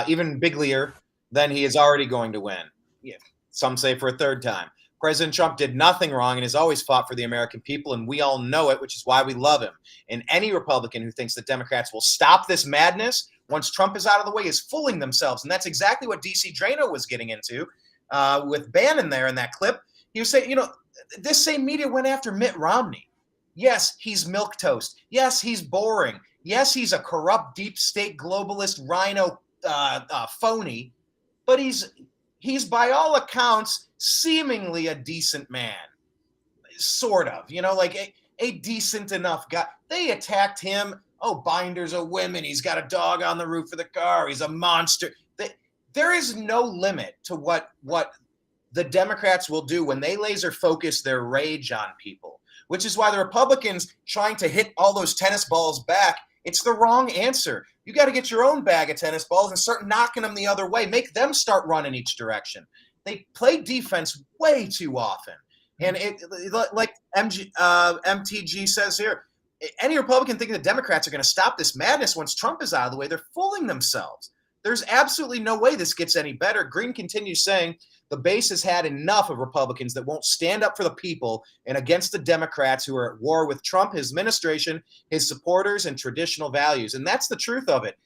even biglier than he is already going to win. Yeah, some say for a third time. President Trump did nothing wrong and has always fought for the American people, and we all know it, which is why we love him. And any Republican who thinks that Democrats will stop this madness once Trump is out of the way is fooling themselves. And that's exactly what DC Drano was getting into with Bannon there in that clip. He was saying, this same media went after Mitt Romney. Yes, he's milquetoast. Yes, he's boring. Yes, he's a corrupt, deep state globalist rhino phony. But he's by all accounts seemingly a decent man, sort of. Like a decent enough guy. They attacked him. Oh, binders of women. He's got a dog on the roof of the car. He's a monster. There is no limit to what the Democrats will do when they laser focus their rage on people, which is why the Republicans trying to hit all those tennis balls back, it's the wrong answer. You got to get your own bag of tennis balls and start knocking them the other way. Make them start running each direction. They play defense way too often. And like MTG says here, any Republican thinking the Democrats are going to stop this madness once Trump is out of the way, they're fooling themselves. There's absolutely no way this gets any better. Green continues saying, the base has had enough of Republicans that won't stand up for the people and against the Democrats who are at war with Trump, his administration, his supporters, and traditional values. And that's the truth of it.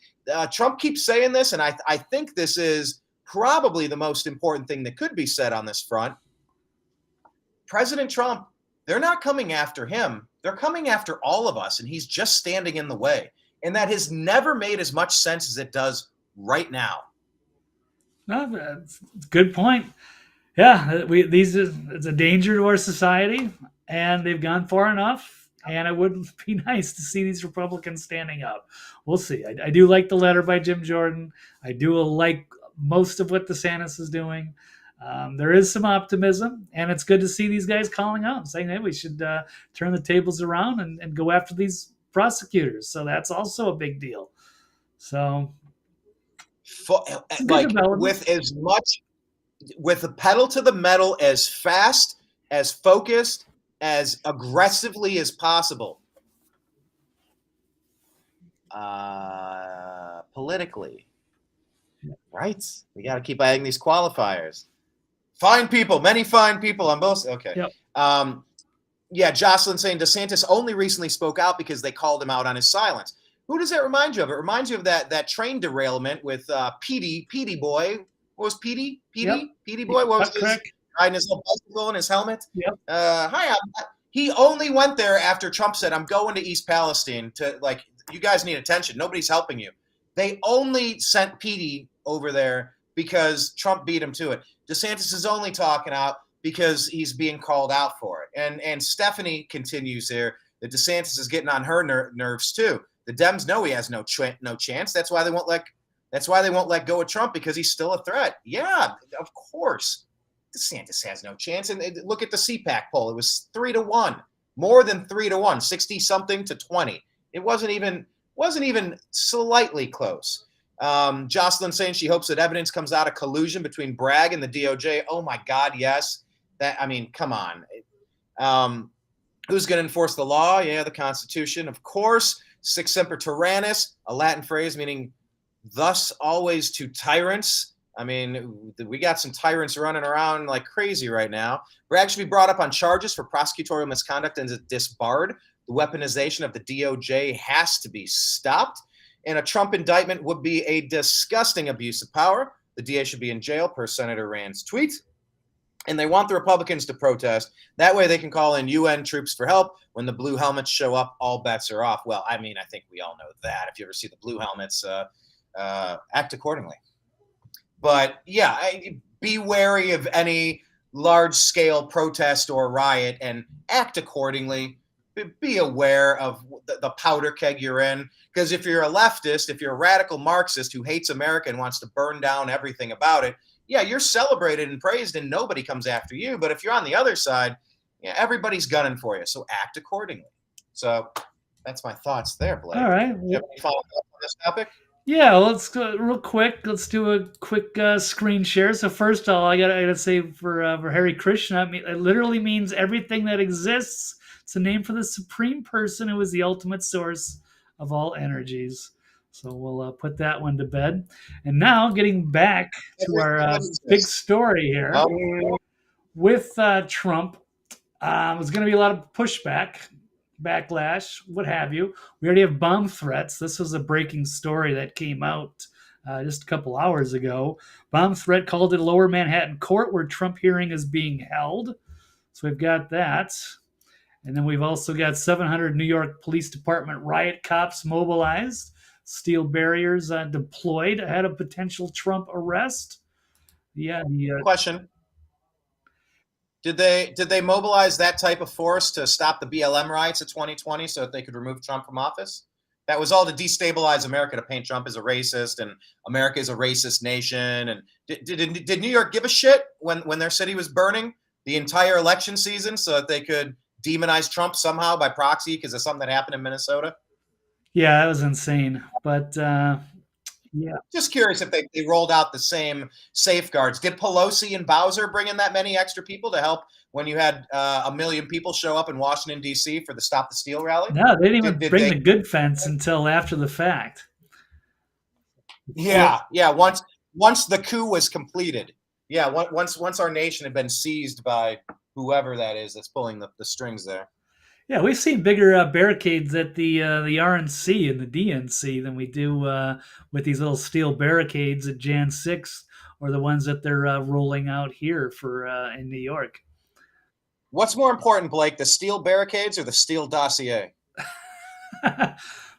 Trump keeps saying this, and I think this is probably the most important thing that could be said on this front. President Trump, they're not coming after him. They're coming after all of us, and he's just standing in the way. And that has never made as much sense as it does right now. No, that's a good point. Yeah, it's a danger to our society, and they've gone far enough. And it would be nice to see these Republicans standing up. We'll see. I do like the letter by Jim Jordan. I do like most of what DeSantis is doing. There is some optimism, and it's good to see these guys calling out and saying, hey, we should turn the tables around and go after these prosecutors. So that's also a big deal. So like with the pedal to the metal, as fast, as focused, as aggressively as possible. Politically, right? We got to keep adding these qualifiers. Fine people, many fine people on both. Okay. Yep. Yeah, Jocelyn saying DeSantis only recently spoke out because they called him out on his silence. Who does that remind you of? It reminds you of that train derailment with Petey boy. What was Petey? Petey boy? What was his riding his little bicycle and his helmet? Yep. He only went there after Trump said, I'm going to East Palestine to, like, you guys need attention. Nobody's helping you. They only sent Petey over there because Trump beat him to it. DeSantis is only talking out because he's being called out for it. And Stephanie continues here that DeSantis is getting on her nerves too. The Dems know he has no chance. That's why they won't let go of Trump, because he's still a threat. Yeah, of course. DeSantis has no chance. And look at the CPAC poll; it was 3-1, more than 3-1, 60 something to 20. It wasn't even slightly close. Jocelyn saying she hopes that evidence comes out of collusion between Bragg and the DOJ. Oh my God, yes. Come on. Who's going to enforce the law? Yeah, the Constitution, of course. Sic semper tyrannis, a Latin phrase meaning thus always to tyrants. I mean, we got some tyrants running around like crazy right now. Bragg should be brought up on charges for prosecutorial misconduct and is disbarred. The weaponization of the DOJ has to be stopped. And a Trump indictment would be a disgusting abuse of power. The DA should be in jail, per Senator Rand's tweet. And they want the Republicans to protest. That way they can call in UN troops for help. When the blue helmets show up, all bets are off. Well, I mean, I think we all know that. If you ever see the blue helmets, act accordingly. But yeah, be wary of any large-scale protest or riot and act accordingly. Be aware of the powder keg you're in. Because if you're a leftist, if you're a radical Marxist who hates America and wants to burn down everything about it, yeah, you're celebrated and praised and nobody comes after you. But if you're on the other side, yeah, everybody's gunning for you. So act accordingly. So that's my thoughts there, Blake. All right. Do you have any follow-up on this topic? Yeah, well, let's go real quick. Let's do a quick screen share. So first of all, I gotta say for Hare Krishna, it literally means everything that exists. It's a name for the supreme person who is the ultimate source of all energies. So we'll put that one to bed. And now getting back to our big story here with Trump. There's going to be a lot of pushback, backlash, what have you. We already have bomb threats. This was a breaking story that came out just a couple hours ago. Bomb threat called at a Lower Manhattan court where Trump hearing is being held. So we've got that. And then we've also got 700 New York Police Department riot cops mobilized, steel barriers deployed ahead of potential Trump arrest. Yeah. Question. Did they mobilize that type of force to stop the BLM riots of 2020 so that they could remove Trump from office? That was all to destabilize America, to paint Trump as a racist and America is a racist nation. And did New York give a shit when their city was burning the entire election season so that they could demonize Trump somehow by proxy because of something that happened in Minnesota? Yeah, that was insane. But yeah. Just curious if they rolled out the same safeguards. Did Pelosi and Bowser bring in that many extra people to help when you had 1 million people show up in Washington, D.C. for the Stop the Steal rally? No, they didn't even bring the good fence until after the fact. Yeah. Once the coup was completed. Yeah, once our nation had been seized by whoever that is that's pulling the strings there. Yeah, we've seen bigger barricades at the RNC and the DNC than we do with these little steel barricades at Jan 6 or the ones that they're rolling out here for in New York. What's more important, Blake, the steel barricades or the steel dossier?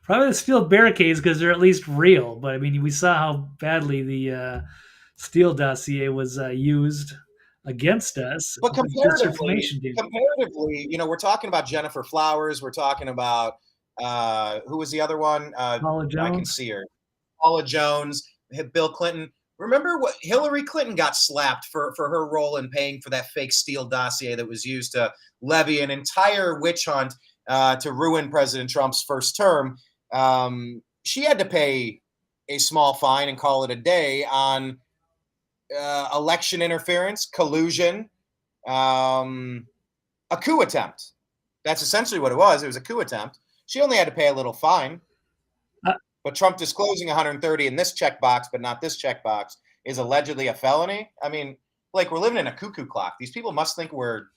Probably the steel barricades because they're at least real. But I mean, we saw how badly the steel dossier was used against us. But comparatively, we're talking about Jennifer Flowers. We're talking about who was the other one? Paula Jones. I can see her. Paula Jones, Bill Clinton. Remember what Hillary Clinton got slapped for her role in paying for that fake Steele dossier that was used to levy an entire witch hunt to ruin President Trump's first term. She had to pay a small fine and call it a day on election interference, collusion, a coup attempt. That's essentially what it was. It was a coup attempt. She only had to pay a little fine. But Trump disclosing 130 in this checkbox, but not this checkbox, is allegedly a felony. I mean, like, we're living in a cuckoo clock. These people must think we're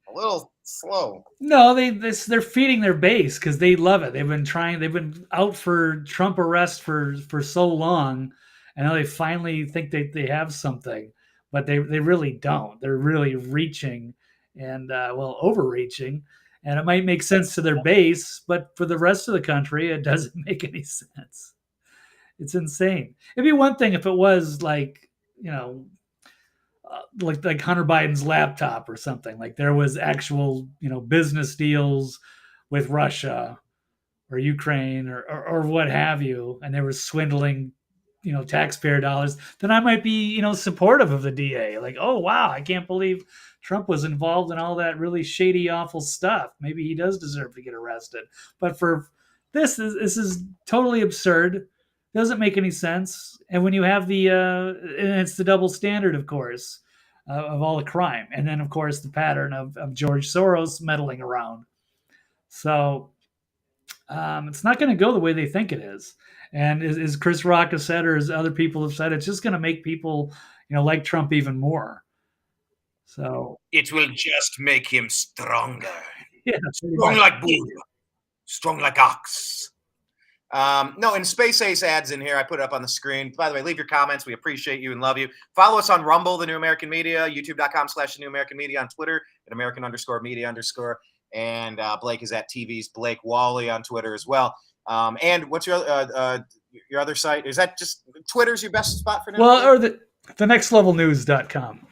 a little slow. No, they're feeding their base because they love it. They've been out for Trump arrest for so long, and now they finally think they have something, but they really don't. They're really reaching and overreaching. And it might make sense to their base, but for the rest of the country, it doesn't make any sense. It's insane. It'd be one thing if it was like Hunter Biden's laptop or something. Like there was actual, business deals with Russia or Ukraine or what have you, and they were swindling, taxpayer dollars, then I might be, supportive of the DA. Like, oh wow, I can't believe Trump was involved in all that really shady, awful stuff. Maybe he does deserve to get arrested. But for this is totally absurd. Doesn't make any sense. And when you have and it's the double standard, of course, of all the crime, and then of course the pattern of George Soros meddling around. So it's not going to go the way they think it is. And as Chris Rock has said, or as other people have said, it's just going to make people, like Trump even more. So it will just make him stronger. Yeah, strong like bull, strong like ox. No, and Space Ace ads in here. I put it up on the screen. By the way, leave your comments. We appreciate you and love you. Follow us on Rumble, The New American Media, youtube.com/The New American Media, on Twitter at American_media_. And Blake is at TV's Blake Walley on Twitter as well. And what's your other site? Is that just Twitter's your best spot for now? Well, or the nextlevelnews.com.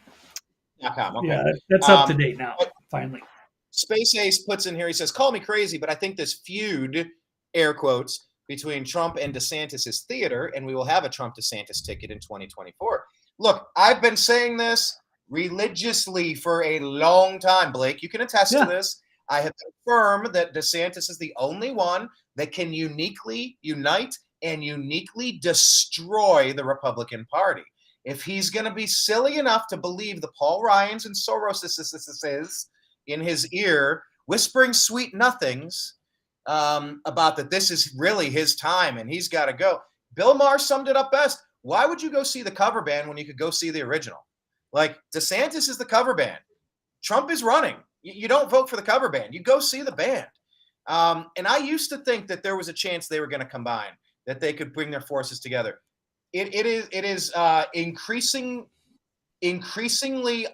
Okay. Yeah, that's up to date now, finally. Space Ace puts in here, he says, call me crazy, but I think this feud, air quotes, between Trump and DeSantis is theater, and we will have a Trump-DeSantis ticket in 2024. Look, I've been saying this religiously for a long time, Blake. You can attest to this. I have confirmed that DeSantis is the only one that can uniquely unite and uniquely destroy the Republican Party. If he's going to be silly enough to believe the Paul Ryans and Soros is in his ear, whispering sweet nothings about that this is really his time and he's got to go. Bill Maher summed it up best. Why would you go see the cover band when you could go see the original? Like, DeSantis is the cover band. Trump is running. You don't vote for the cover band. You go see the band. And I used to think that there was a chance they were going to combine, that they could bring their forces together. It is increasingly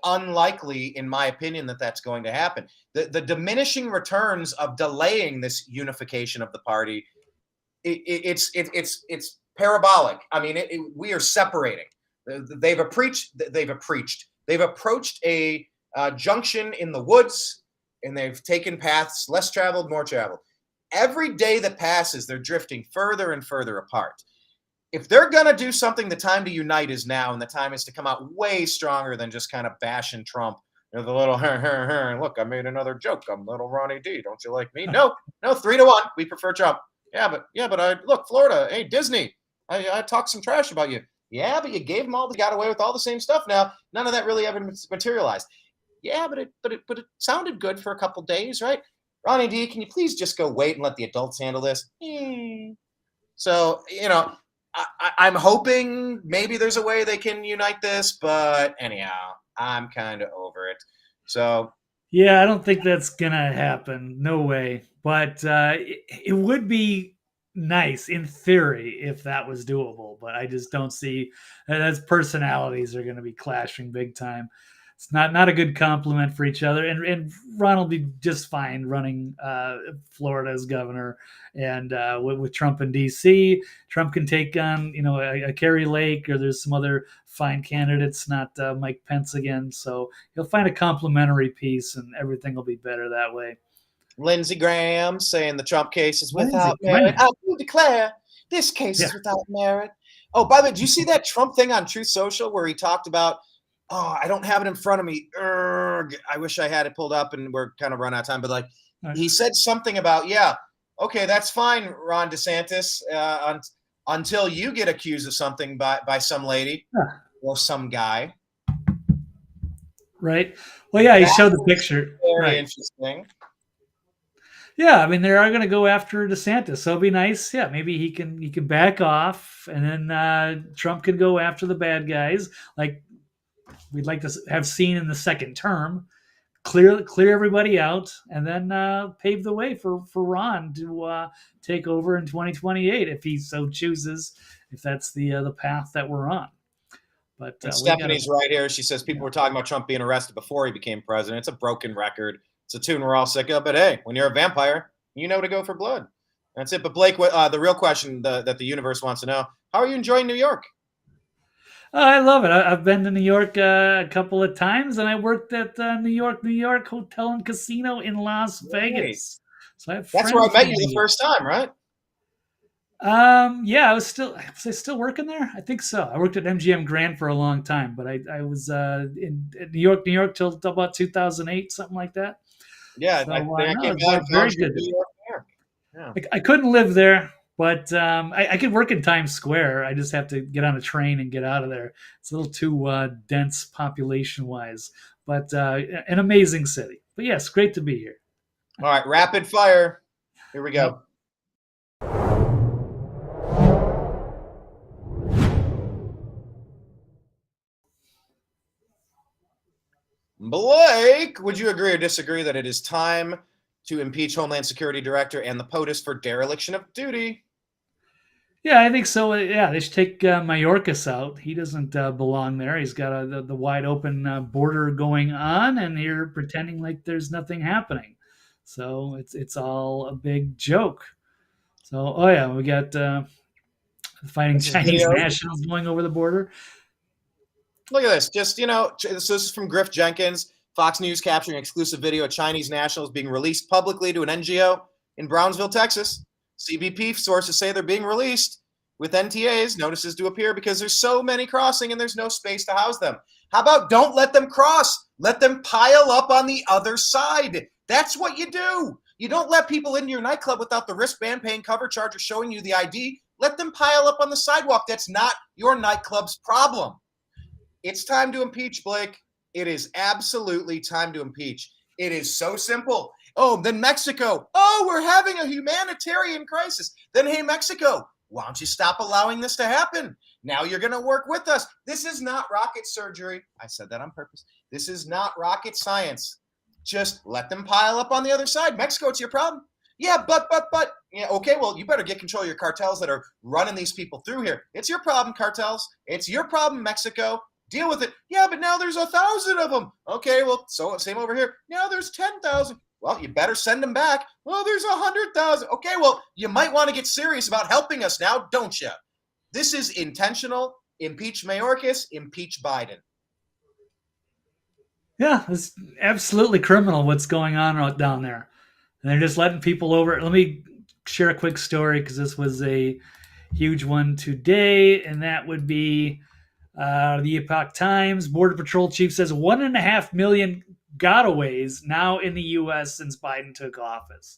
unlikely, in my opinion, that that's going to happen. The diminishing returns of delaying this unification of the party, it's parabolic. I mean, we are separating. They've approached a junction in the woods, and they've taken paths less traveled, more traveled. Every day that passes, they're drifting further and further apart. If they're going to do something, the time to unite is now, and the time is to come out way stronger than just kind of bashing Trump. The little, look, I made another joke. I'm little Ronnie D. Don't you like me? No, 3-1. We prefer Trump. Yeah, but I look, Florida. Hey, Disney. I talked some trash about you. Yeah, but you gave them all. They got away with all the same stuff now. None of that really ever materialized. Yeah, but it sounded good for a couple days, right? Ronnie D, can you please just go wait and let the adults handle this? So, I'm hoping maybe there's a way they can unite this, but anyhow, I'm kind of over it. So, yeah, I don't think that's gonna happen. No way. But it would be nice in theory if that was doable. But I just don't see that's personalities are going to be clashing big time. It's not a good compliment for each other. And Ron will be just fine running Florida as governor. And with Trump in D.C., Trump can take on, a Kerry Lake, or there's some other fine candidates, not Mike Pence again. So he'll find a complementary piece, and everything will be better that way. Lindsey Graham saying the Trump case is without merit. I do declare this case is without merit. Oh, by the way, did you see that Trump thing on Truth Social where he talked about, I don't have it in front of me. I wish I had it pulled up, and we're kind of run out of time. But he said something about, okay, that's fine, Ron DeSantis, until you get accused of something by some lady or some guy. Right. Well, yeah, he showed the picture. Very interesting. Yeah, I mean, they are going to go after DeSantis, so it'll be nice. Yeah, maybe he can back off, and then Trump can go after the bad guys, like we'd like to have seen in the second term. Clear everybody out, and then pave the way for Ron to take over in 2028 if he so chooses. If that's the path that we're on. But Stephanie's right here. She says people were talking about Trump being arrested before he became president. It's a broken record. It's a tune we're all sick of. But hey, when you're a vampire, you know to go for blood. That's it. But Blake, the real question that the universe wants to know: how are you enjoying New York? I love it. I've been to New York a couple of times, and I worked at New York Hotel and Casino in Las Vegas. So that's where I met you the first time, right? Yeah, was I still working there? I think so. I worked at MGM Grand for a long time, but I was in New York till about 2008, something like that. Yeah, So I think I no, came it's by and found very you in good to New be. York. New York. Yeah. I couldn't live there, but I could work in Times Square. I just have to get on a train and get out of there. It's a little too dense population wise, but an amazing city. But yes, great to be here. All right, rapid fire. Here we go. Yep. Blake, would you agree or disagree that it is time to impeach Homeland Security Director and the POTUS for dereliction of duty? Yeah, I think so. Yeah, they should take Mayorkas out. He doesn't belong there. He's got the wide open border going on, and you're pretending like there's nothing happening. So it's all a big joke. So, oh yeah, we got fighting This is Chinese video. nationals going over the border. Look at this. Just, this is from Griff Jenkins. Fox News capturing exclusive video of Chinese nationals being released publicly to an NGO in Brownsville, Texas. CBP sources say they're being released with NTAs, notices to appear, because there's so many crossing and there's no space to house them. How about don't let them cross? Let them pile up on the other side. That's what you do. You don't let people into your nightclub without the wristband, paying cover charge, or showing you the ID. Let them pile up on the sidewalk. That's not your nightclub's problem. It's time to impeach, Blake. It is absolutely time to impeach. It is so simple. Oh, then Mexico. Oh, we're having a humanitarian crisis. Then, hey, Mexico, why don't you stop allowing this to happen? Now you're going to work with us. This is not rocket surgery. I said that on purpose. This is not rocket science. Just let them pile up on the other side. Mexico, it's your problem. Yeah, but. Yeah, okay, well, you better get control of your cartels that are running these people through here. It's your problem, cartels. It's your problem, Mexico. Deal with it. Yeah, but now there's 1,000 of them. Okay, well, so same over here. Now there's 10,000. Well, you better send them back. Well, there's 100,000. Okay, well, you might want to get serious about helping us now, don't you? This is intentional. Impeach Mayorkas, impeach Biden. Yeah, it's absolutely criminal what's going on down there. And they're just letting people over. Let me share a quick story because this was a huge one today, and that would be the Epoch Times. Border Patrol chief says 1.5 million gotaways now in the U.S. since Biden took office.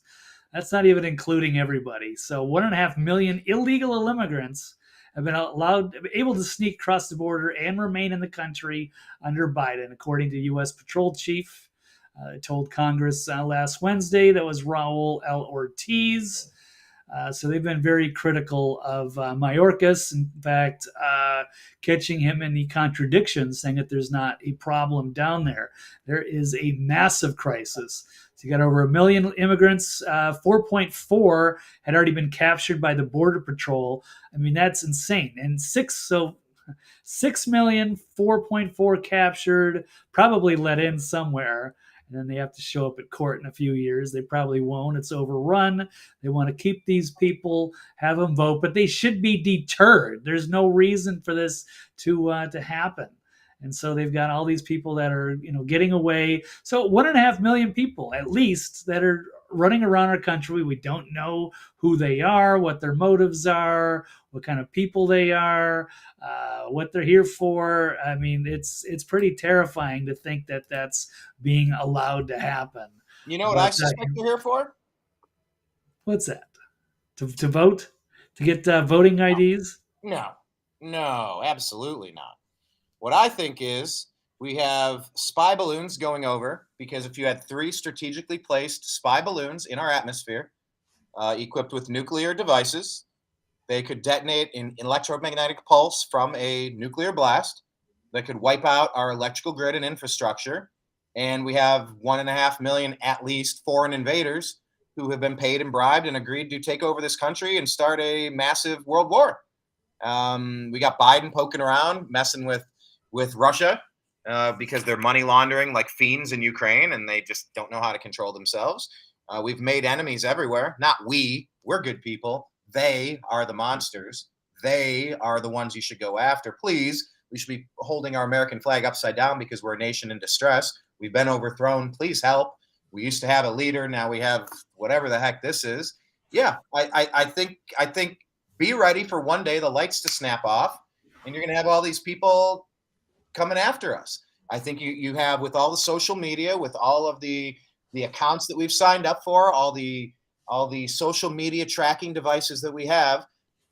That's not even including everybody. So 1.5 million illegal immigrants have been able to sneak across the border and remain in the country under Biden, according to U.S. Patrol Chief. Told Congress last Wednesday. That was Raul L. Ortiz. So they've been very critical of Mayorkas. In fact, catching him in the contradiction, saying that there's not a problem down there. There is a massive crisis. So you got over 1 million immigrants. 4.4 had already been captured by the Border Patrol. I mean, that's insane. And 6 million, 4.4 captured, probably let in somewhere. And then they have to show up at court in a few years. They probably won't. It's overrun. They want to keep these people, have them vote, but they should be deterred. There's no reason for this to happen. And so they've got all these people that are, getting away. So 1.5 million people at least that are running around our country. We don't know who they are, what their motives are, what kind of people they are, what they're here for. I mean, it's pretty terrifying to think that that's being allowed to happen. You know what I suspect they're here for? What's that? To vote? To get voting IDs? No, absolutely not. What I think is we have spy balloons going over, because if you had 3 strategically placed spy balloons in our atmosphere, equipped with nuclear devices, they could detonate an electromagnetic pulse from a nuclear blast that could wipe out our electrical grid and infrastructure. And we have 1.5 million, at least, foreign invaders who have been paid and bribed and agreed to take over this country and start a massive world war. We got Biden poking around, messing with Russia because they're money laundering like fiends in Ukraine, and they just don't know how to control themselves. We've made enemies everywhere. Not we're good people. They are the monsters. They are the ones you should go after. Please, we should be holding our American flag upside down because we're a nation in distress. We've been overthrown. Please help. We used to have a leader. Now we have whatever the heck this is. Yeah, I think be ready for one day the lights to snap off, and you're going to have all these people coming after us. I think you have, with all the social media, with all of the accounts that we've signed up for, all the social media tracking devices that we have,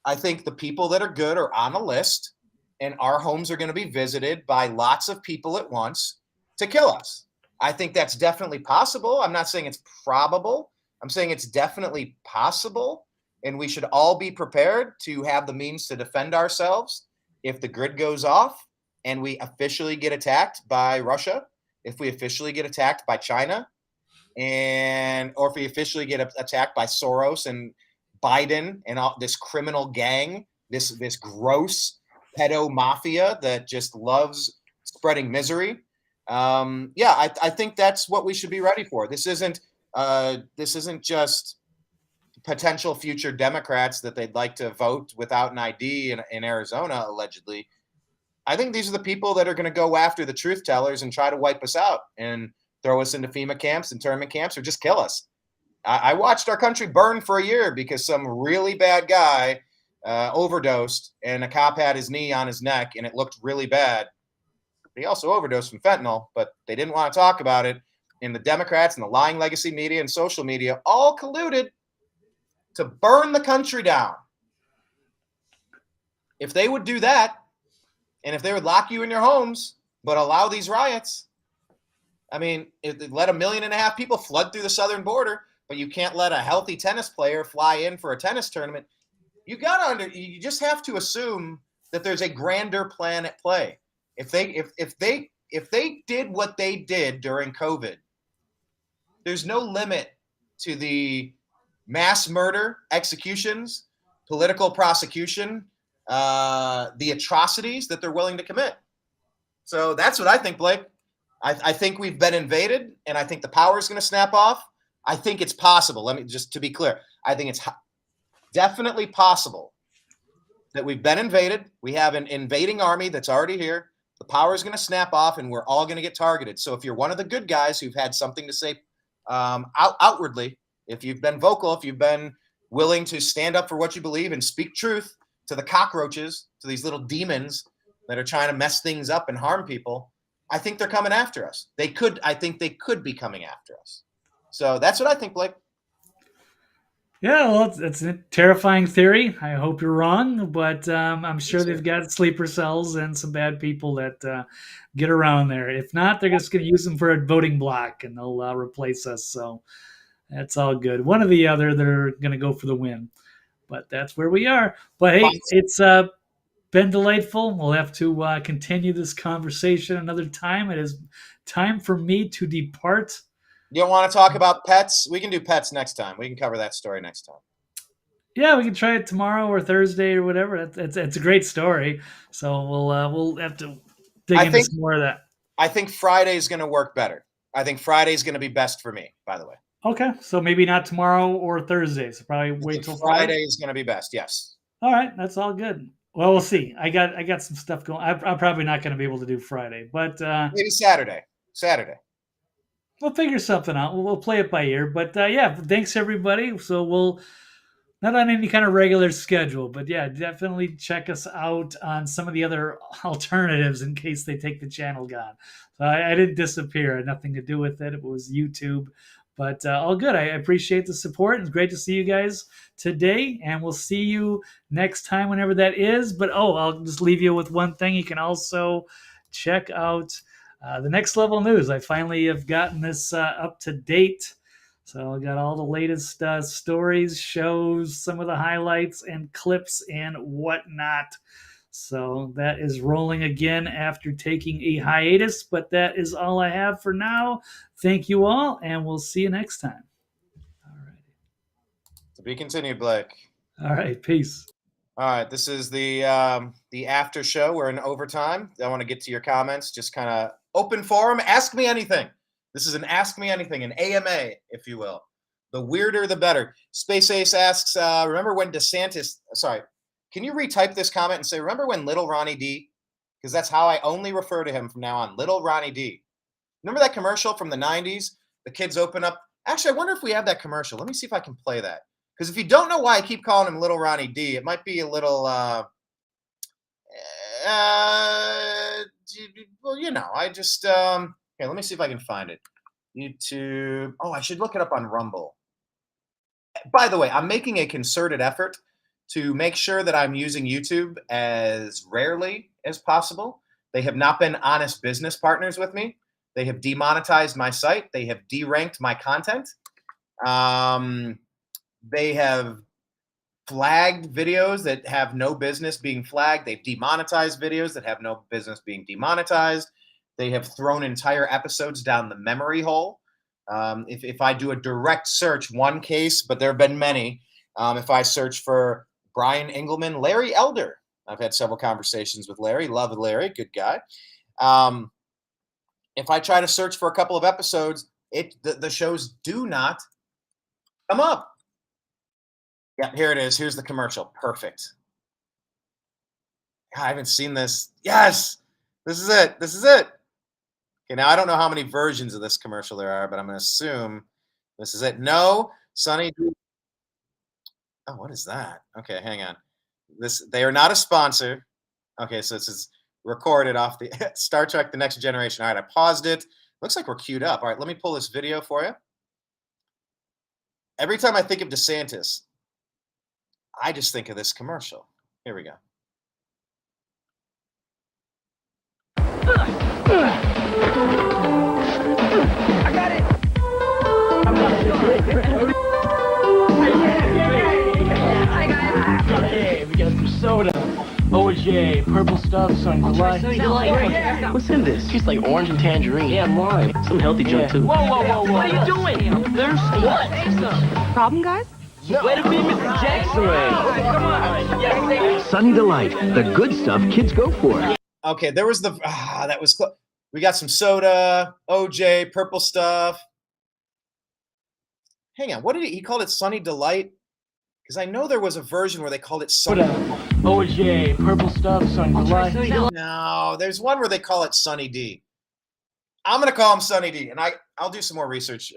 I think the people that are good are on a list, and our homes are going to be visited by lots of people at once to kill us. I think that's definitely possible. I'm not saying it's probable. I'm saying it's definitely possible, and we should all be prepared to have the means to defend ourselves if the grid goes off and we officially get attacked by Russia, if we officially get attacked by China, or if we officially get attacked by Soros and Biden and all this criminal gang, this gross pedo mafia that just loves spreading misery. I think that's what we should be ready for. This isn't just potential future Democrats that they'd like to vote without an ID in Arizona, allegedly. I think these are the people that are going to go after the truth tellers and try to wipe us out and throw us into FEMA camps, internment camps, or just kill us. I watched our country burn for a year because some really bad guy overdosed, and a cop had his knee on his neck, and it looked really bad. He also overdosed from fentanyl, but they didn't want to talk about it. And the Democrats and the lying legacy media and social media all colluded to burn the country down. If they would do that, and if they would lock you in your homes, but allow these riots, I mean, if they let 1.5 million people flood through the southern border, but you can't let a healthy tennis player fly in for a tennis tournament, you just have to assume that there's a grander plan at play. If they did what they did during COVID, there's no limit to the mass murder, executions, political prosecution, the atrocities that they're willing to commit. So that's what I think, Blake. I think we've been invaded, and I think the power is going to snap off. I think it's possible. Let me just to be clear. I think it's definitely possible that we've been invaded. We have an invading army that's already here. The power is going to snap off, and we're all going to get targeted. So if you're one of the good guys who've had something to say outwardly, if you've been vocal, if you've been willing to stand up for what you believe and speak truth to the cockroaches, to these little demons that are trying to mess things up and harm people, I think they're coming after us. I think they could be coming after us. So that's what I think, Blake. Yeah, well, it's a terrifying theory. I hope you're wrong, but I'm sure they've got sleeper cells and some bad people that get around there. If not, they're just going to use them for a voting block, and they'll replace us. So that's all good. One or the other, they're going to go for the win. But that's where we are. But hey, it's been delightful. We'll have to continue this conversation another time. It is time for me to depart. You don't want to talk about pets? We can do pets next time. We can cover that story next time. Yeah, we can try it tomorrow or Thursday or whatever. It's a great story. So we'll have to dig into some more of that. I think Friday is going to work better. I think Friday is going to be best for me, by the way. Okay, so maybe not tomorrow or Thursday. So probably wait till Friday is going to be best. Yes. All right, that's all good. Well, we'll see. I got some stuff going. I'm probably not going to be able to do Friday, but maybe Saturday. We'll figure something out. We'll play it by ear. But yeah, thanks everybody. So we'll not on any kind of regular schedule, but yeah, definitely check us out on some of the other alternatives in case they take the channel gone. So I didn't disappear. I had nothing to do with it. It was YouTube. But all good. I appreciate the support. It's great to see you guys today, and we'll see you next time whenever that is. But I'll just leave you with one thing. You can also check out the Next Level News. I finally have gotten this up to date. So I got all the latest stories, shows, some of the highlights and clips and whatnot. So that is rolling again after taking a hiatus, but that is all I have for now. Thank you all, and we'll see you next time. All right. To be continued, Blake. All right, peace. All right, this is the after show. We're in overtime. I want to get to your comments. Just kind of open forum. Ask me anything. This is an Ask Me Anything, an AMA, if you will. The weirder, the better. Space Ace asks, remember when DeSantis, sorry, can you retype this comment and say, remember when Little Ronnie D? Because that's how I only refer to him from now on, Little Ronnie D. Remember that commercial from the 90s? The kids open up. Actually, I wonder if we have that commercial. Let me see if I can play that. Because if you don't know why I keep calling him Little Ronnie D, it might be a little, well, you know, I just, here, let me see if I can find it. YouTube. Oh, I should look it up on Rumble. By the way, I'm making a concerted effort to make sure that I'm using YouTube as rarely as possible. They have not been honest business partners with me. They have demonetized my site. They have deranked my content. They have flagged videos that have no business being flagged. They've demonetized videos that have no business being demonetized. They have thrown entire episodes down the memory hole. If I do a direct search, one case, but there have been many, if I search for Brian Engelman, Larry Elder, I've had several conversations with Larry, love Larry, good guy. If I try to search for a couple of episodes, the shows do not come up. Yeah, here it is. Here's the commercial. Perfect. God, I haven't seen this. Yes, this is it. This is it. Okay, now I don't know how many versions of this commercial there are, but I'm going to assume this is it. No, Sonny. Oh, what is that? Okay, hang on. They are not a sponsor. Okay, so this is recorded off the Star Trek: The Next Generation. All right, I paused it. Looks like we're queued up. All right, let me pull this video for you. Every time I think of DeSantis, I just think of this commercial. Here we go. I got it. Hey, we got some soda. OJ, purple stuff, Sunny Delight. What's in this? Tastes like orange and tangerine. Yeah, lime. Some healthy junk too. Whoa. What are you doing? There's what? Problem, guys? Way to be Mr. Jackson. Come on. Yes, Sunny Delight, the good stuff kids go for. Okay, there was that was close. We got some soda, OJ, purple stuff. Hang on, what did he called it? Sunny Delight? Because I know there was a version where they called it Sunny. OJ, purple stuff, Sunny Delight. No, there's one where they call it Sunny D. I'm gonna call him Sunny D, and I'll do some more research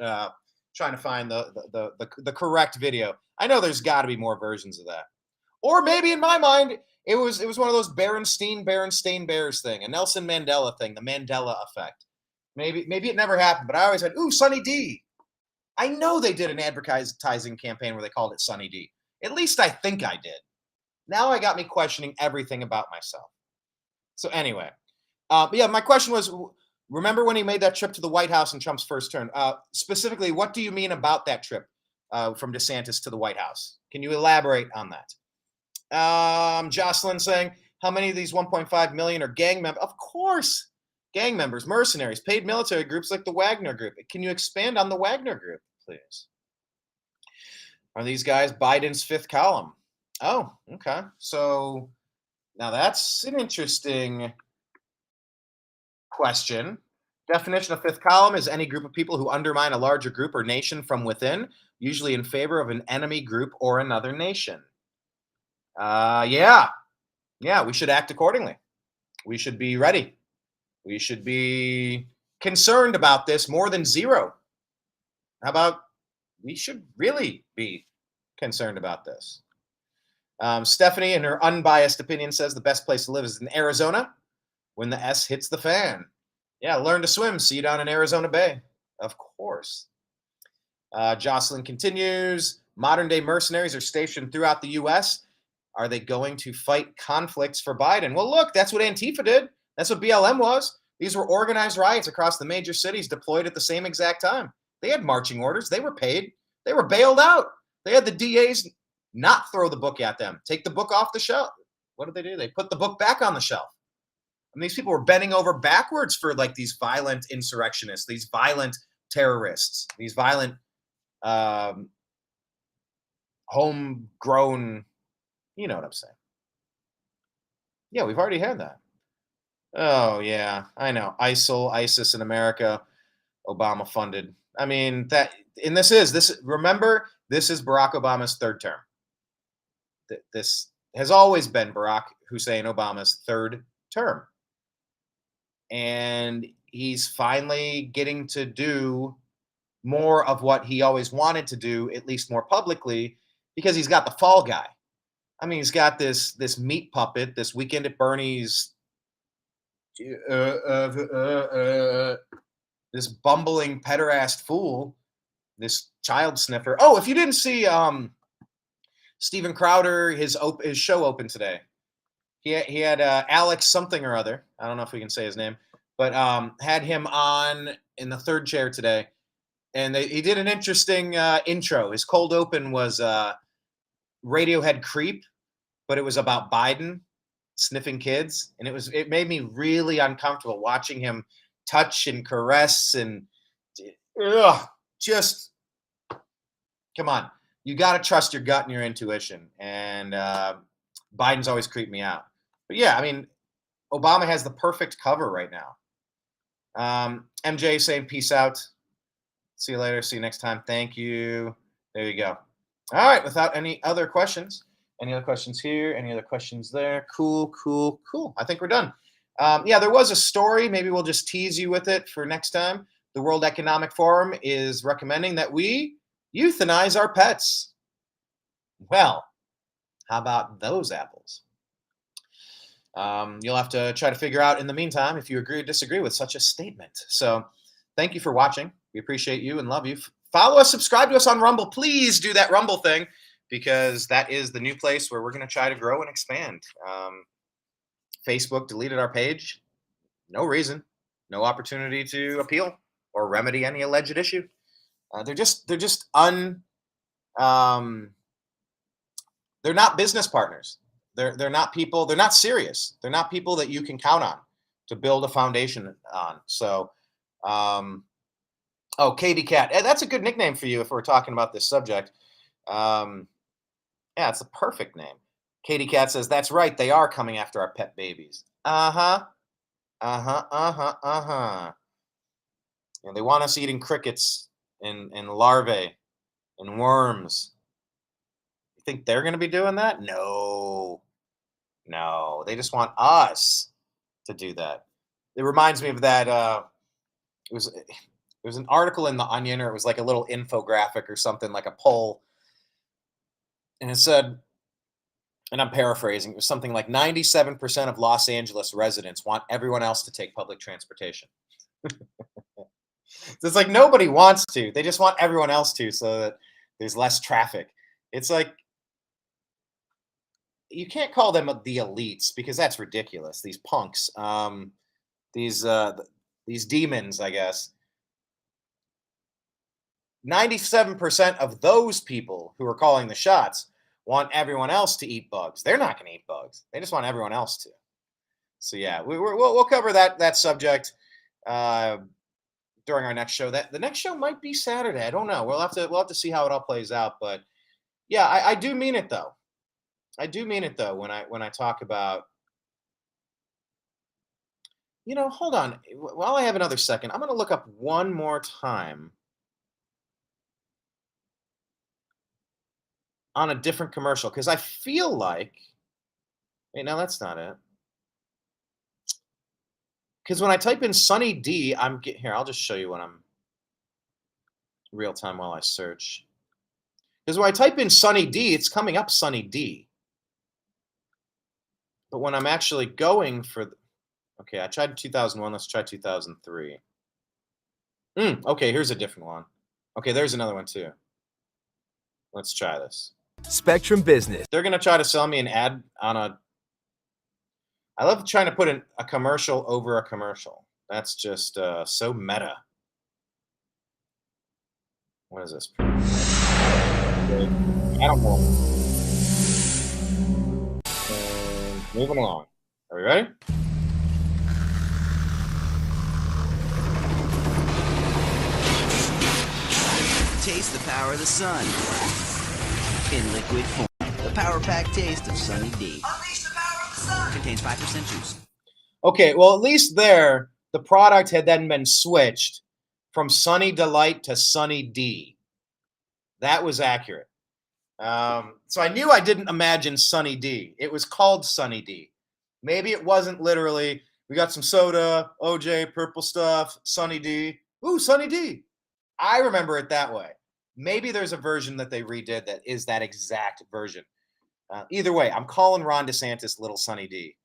trying to find the correct video. I know there's got to be more versions of that, or maybe in my mind it was one of those Berenstain Bears thing, a Nelson Mandela thing, the Mandela effect. Maybe it never happened, but I always had Sunny D. I know they did an advertising campaign where they called it Sunny D. At least I think I did. Now I got me questioning everything about myself. So anyway, but yeah, my question was, remember when he made that trip to the White House in Trump's first term? Specifically, what do you mean about that trip from DeSantis to the White House? Can you elaborate on that? Jocelyn saying, how many of these 1.5 million are gang members? Of course, gang members, mercenaries, paid military groups like the Wagner Group. Can you expand on the Wagner Group, please? Are these guys Biden's fifth column? Oh, okay. So now that's an interesting question. Definition of fifth column is any group of people who undermine a larger group or nation from within, usually in favor of an enemy group or another nation. Yeah, we should act accordingly. We should be ready. We should be concerned about this more than zero. How about we should really be concerned about this? Stephanie, in her unbiased opinion, says the best place to live is in Arizona when the S hits the fan. Yeah, learn to swim. See you down in Arizona Bay. Of course. Jocelyn continues. Modern-day mercenaries are stationed throughout the U.S. Are they going to fight conflicts for Biden? Well, look, that's what Antifa did. That's what BLM was. These were organized riots across the major cities deployed at the same exact time. They had marching orders. They were paid. They were bailed out. They had the DAs not throw the book at them. Take the book off the shelf. What did they do? They put the book back on the shelf. I mean, these people were bending over backwards for like these violent insurrectionists, these violent terrorists, these violent homegrown, you know what I'm saying. Yeah, we've already had that. Oh, yeah, I know. ISIL, ISIS in America, Obama funded. I mean, remember, this is Barack Obama's third term. This has always been Barack Hussein Obama's third term. And he's finally getting to do more of what he always wanted to do, at least more publicly, because he's got the fall guy. I mean, he's got this meat puppet, this Weekend at Bernie's, this bumbling pederast fool, this child sniffer. Oh, if you didn't see Steven Crowder, his show open today. He had Alex something or other. I don't know if we can say his name, but had him on in the third chair today. And he did an interesting intro. His cold open was Radiohead Creep, but it was about Biden sniffing kids. And it made me really uncomfortable watching him touch and caress and just come on. You got to trust your gut and your intuition. And Biden's always creeped me out. But yeah, I mean, Obama has the perfect cover right now. MJ saying peace out. See you later. See you next time. Thank you. There you go. All right. Without any other questions. Any other questions here? Any other questions there? Cool. I think we're done. Yeah, there was a story. Maybe we'll just tease you with it for next time. The World Economic Forum is recommending that we euthanize our pets. Well, how about those apples? You'll have to try to figure out in the meantime if you agree or disagree with such a statement. So thank you for watching. We appreciate you and love you. Follow us, subscribe to us on Rumble. Please do that Rumble thing, because that is the new place where we're going to try to grow and expand. Facebook deleted our page. No reason. No opportunity to appeal or remedy any alleged issue. They're not business partners. They're not people. They're not serious. They're not people that you can count on to build a foundation on. So, Katie Cat. That's a good nickname for you if we're talking about this subject. Yeah, it's a perfect name. Katie Cat says, that's right. They are coming after our pet babies. And they want us eating crickets and larvae and worms. You think they're going to be doing that? No, they just want us to do that. It reminds me of that. It was an article in the Onion, or it was like a little infographic or something, like a poll. And it said, and I'm paraphrasing, it was something like 97% of Los Angeles residents want everyone else to take public transportation. So it's like nobody wants to. They just want everyone else to, so that there's less traffic. It's like, you can't call them the elites, because that's ridiculous. These punks, these demons, I guess. 97% of those people who are calling the shots want everyone else to eat bugs. They're not going to eat bugs. They just want everyone else to. So yeah, we'll cover that subject during our next show. The next show might be Saturday. I don't know. We'll have to see how it all plays out. But yeah, I do mean it though. I do mean it though when I talk about. Hold on. While I have another second, I'm going to look up one more time on a different commercial, because I feel like, wait, no, that's not it. Because when I type in Sunny D, here, I'll just show you when I'm real time while I search. Because when I type in Sunny D, it's coming up Sunny D. But when I'm actually going for, okay, I tried 2001, let's try 2003. Okay, here's a different one. Okay, there's another one too. Let's try this. Spectrum Business. They're going to try to sell me an ad on a. I love trying to put a commercial over a commercial. That's just so meta. What is this? I don't know. And moving along. Are we ready? Taste the power of the sun in liquid form. The Power Pack taste of Sunny D. Unleash the power of the sun. Contains 5% juice. Okay, well, at least there, the product had then been switched from Sunny Delight to Sunny D. That was accurate. So I knew I didn't imagine Sunny D. It was called Sunny D. Maybe it wasn't literally, we got some soda, OJ, purple stuff, Sunny D. Ooh, Sunny D. I remember it that way. maybe there's a version that they redid that is that exact version. Either way, I'm calling Ron DeSantis Little Sonny D.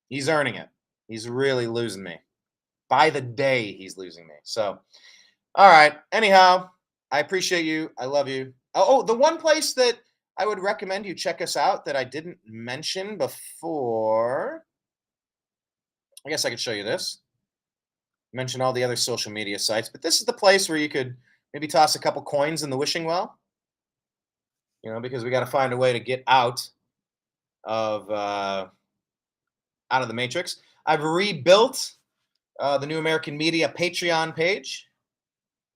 He's earning it. He's really losing me. By the day, he's losing me. So, all right. Anyhow, I appreciate you. I love you. Oh, the one place that I would recommend you check us out that I didn't mention before. I guess I could show you this. Mention all the other social media sites, but this is the place where you could maybe toss a couple coins in the wishing well. Because we got to find a way to get out of the matrix. I've rebuilt the New American Media Patreon page.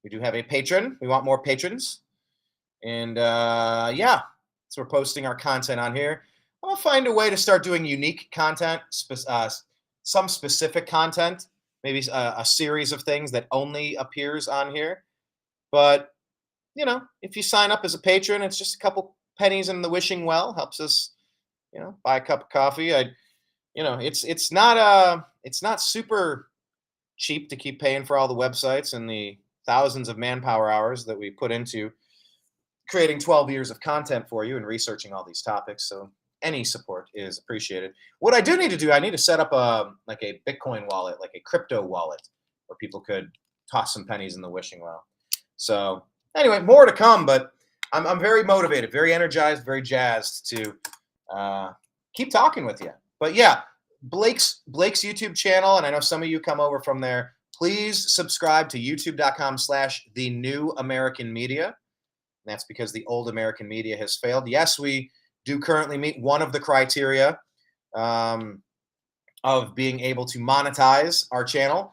We do have a patron. We want more patrons. And so we're posting our content on here. I'll find a way to start doing unique content, some specific content, maybe a series of things that only appears on here. But if you sign up as a patron, it's just a couple pennies in the wishing well. Helps us, buy a cup of coffee. It's not super cheap to keep paying for all the websites and the thousands of manpower hours that we put into creating 12 years of content for you and researching all these topics. So any support is appreciated. What I do need to do, I need to set up a Bitcoin wallet, like a crypto wallet, where people could toss some pennies in the wishing well. So anyway, more to come, but I'm very motivated, very energized, very jazzed to keep talking with you. But yeah, Blake's YouTube channel, and I know some of you come over from there. Please subscribe to youtube.com/The New American Media. That's because the old American media has failed. Yes, we do currently meet one of the criteria of being able to monetize our channel.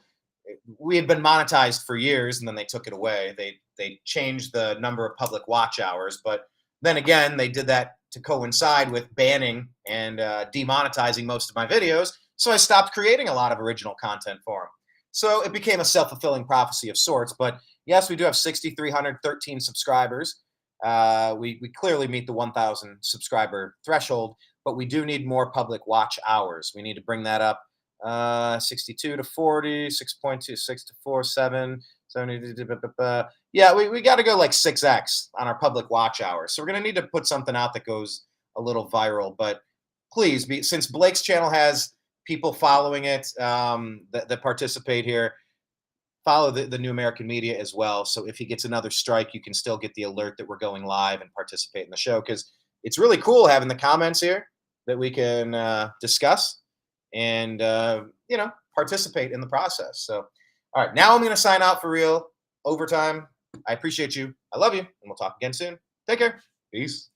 We had been monetized for years, and then they took it away. They changed the number of public watch hours, but then again, they did that to coincide with banning and demonetizing most of my videos, so I stopped creating a lot of original content for them. So it became a self-fulfilling prophecy of sorts. But yes, we do have 6,313 subscribers. We clearly meet the 1,000 subscriber threshold, but we do need more public watch hours. We need to bring that up 62 to 40, 6.2, 6 to 4, 7, 70. Yeah, we got to go like 6x on our public watch hours. So we're going to need to put something out that goes a little viral. But please, since Blake's channel has people following it that participate here, follow the New American Media as well. So if he gets another strike, you can still get the alert that we're going live and participate in the show, because it's really cool having the comments here that we can discuss and, participate in the process. So, all right, now I'm going to sign out for real. Overtime. I appreciate you. I love you. And we'll talk again soon. Take care. Peace.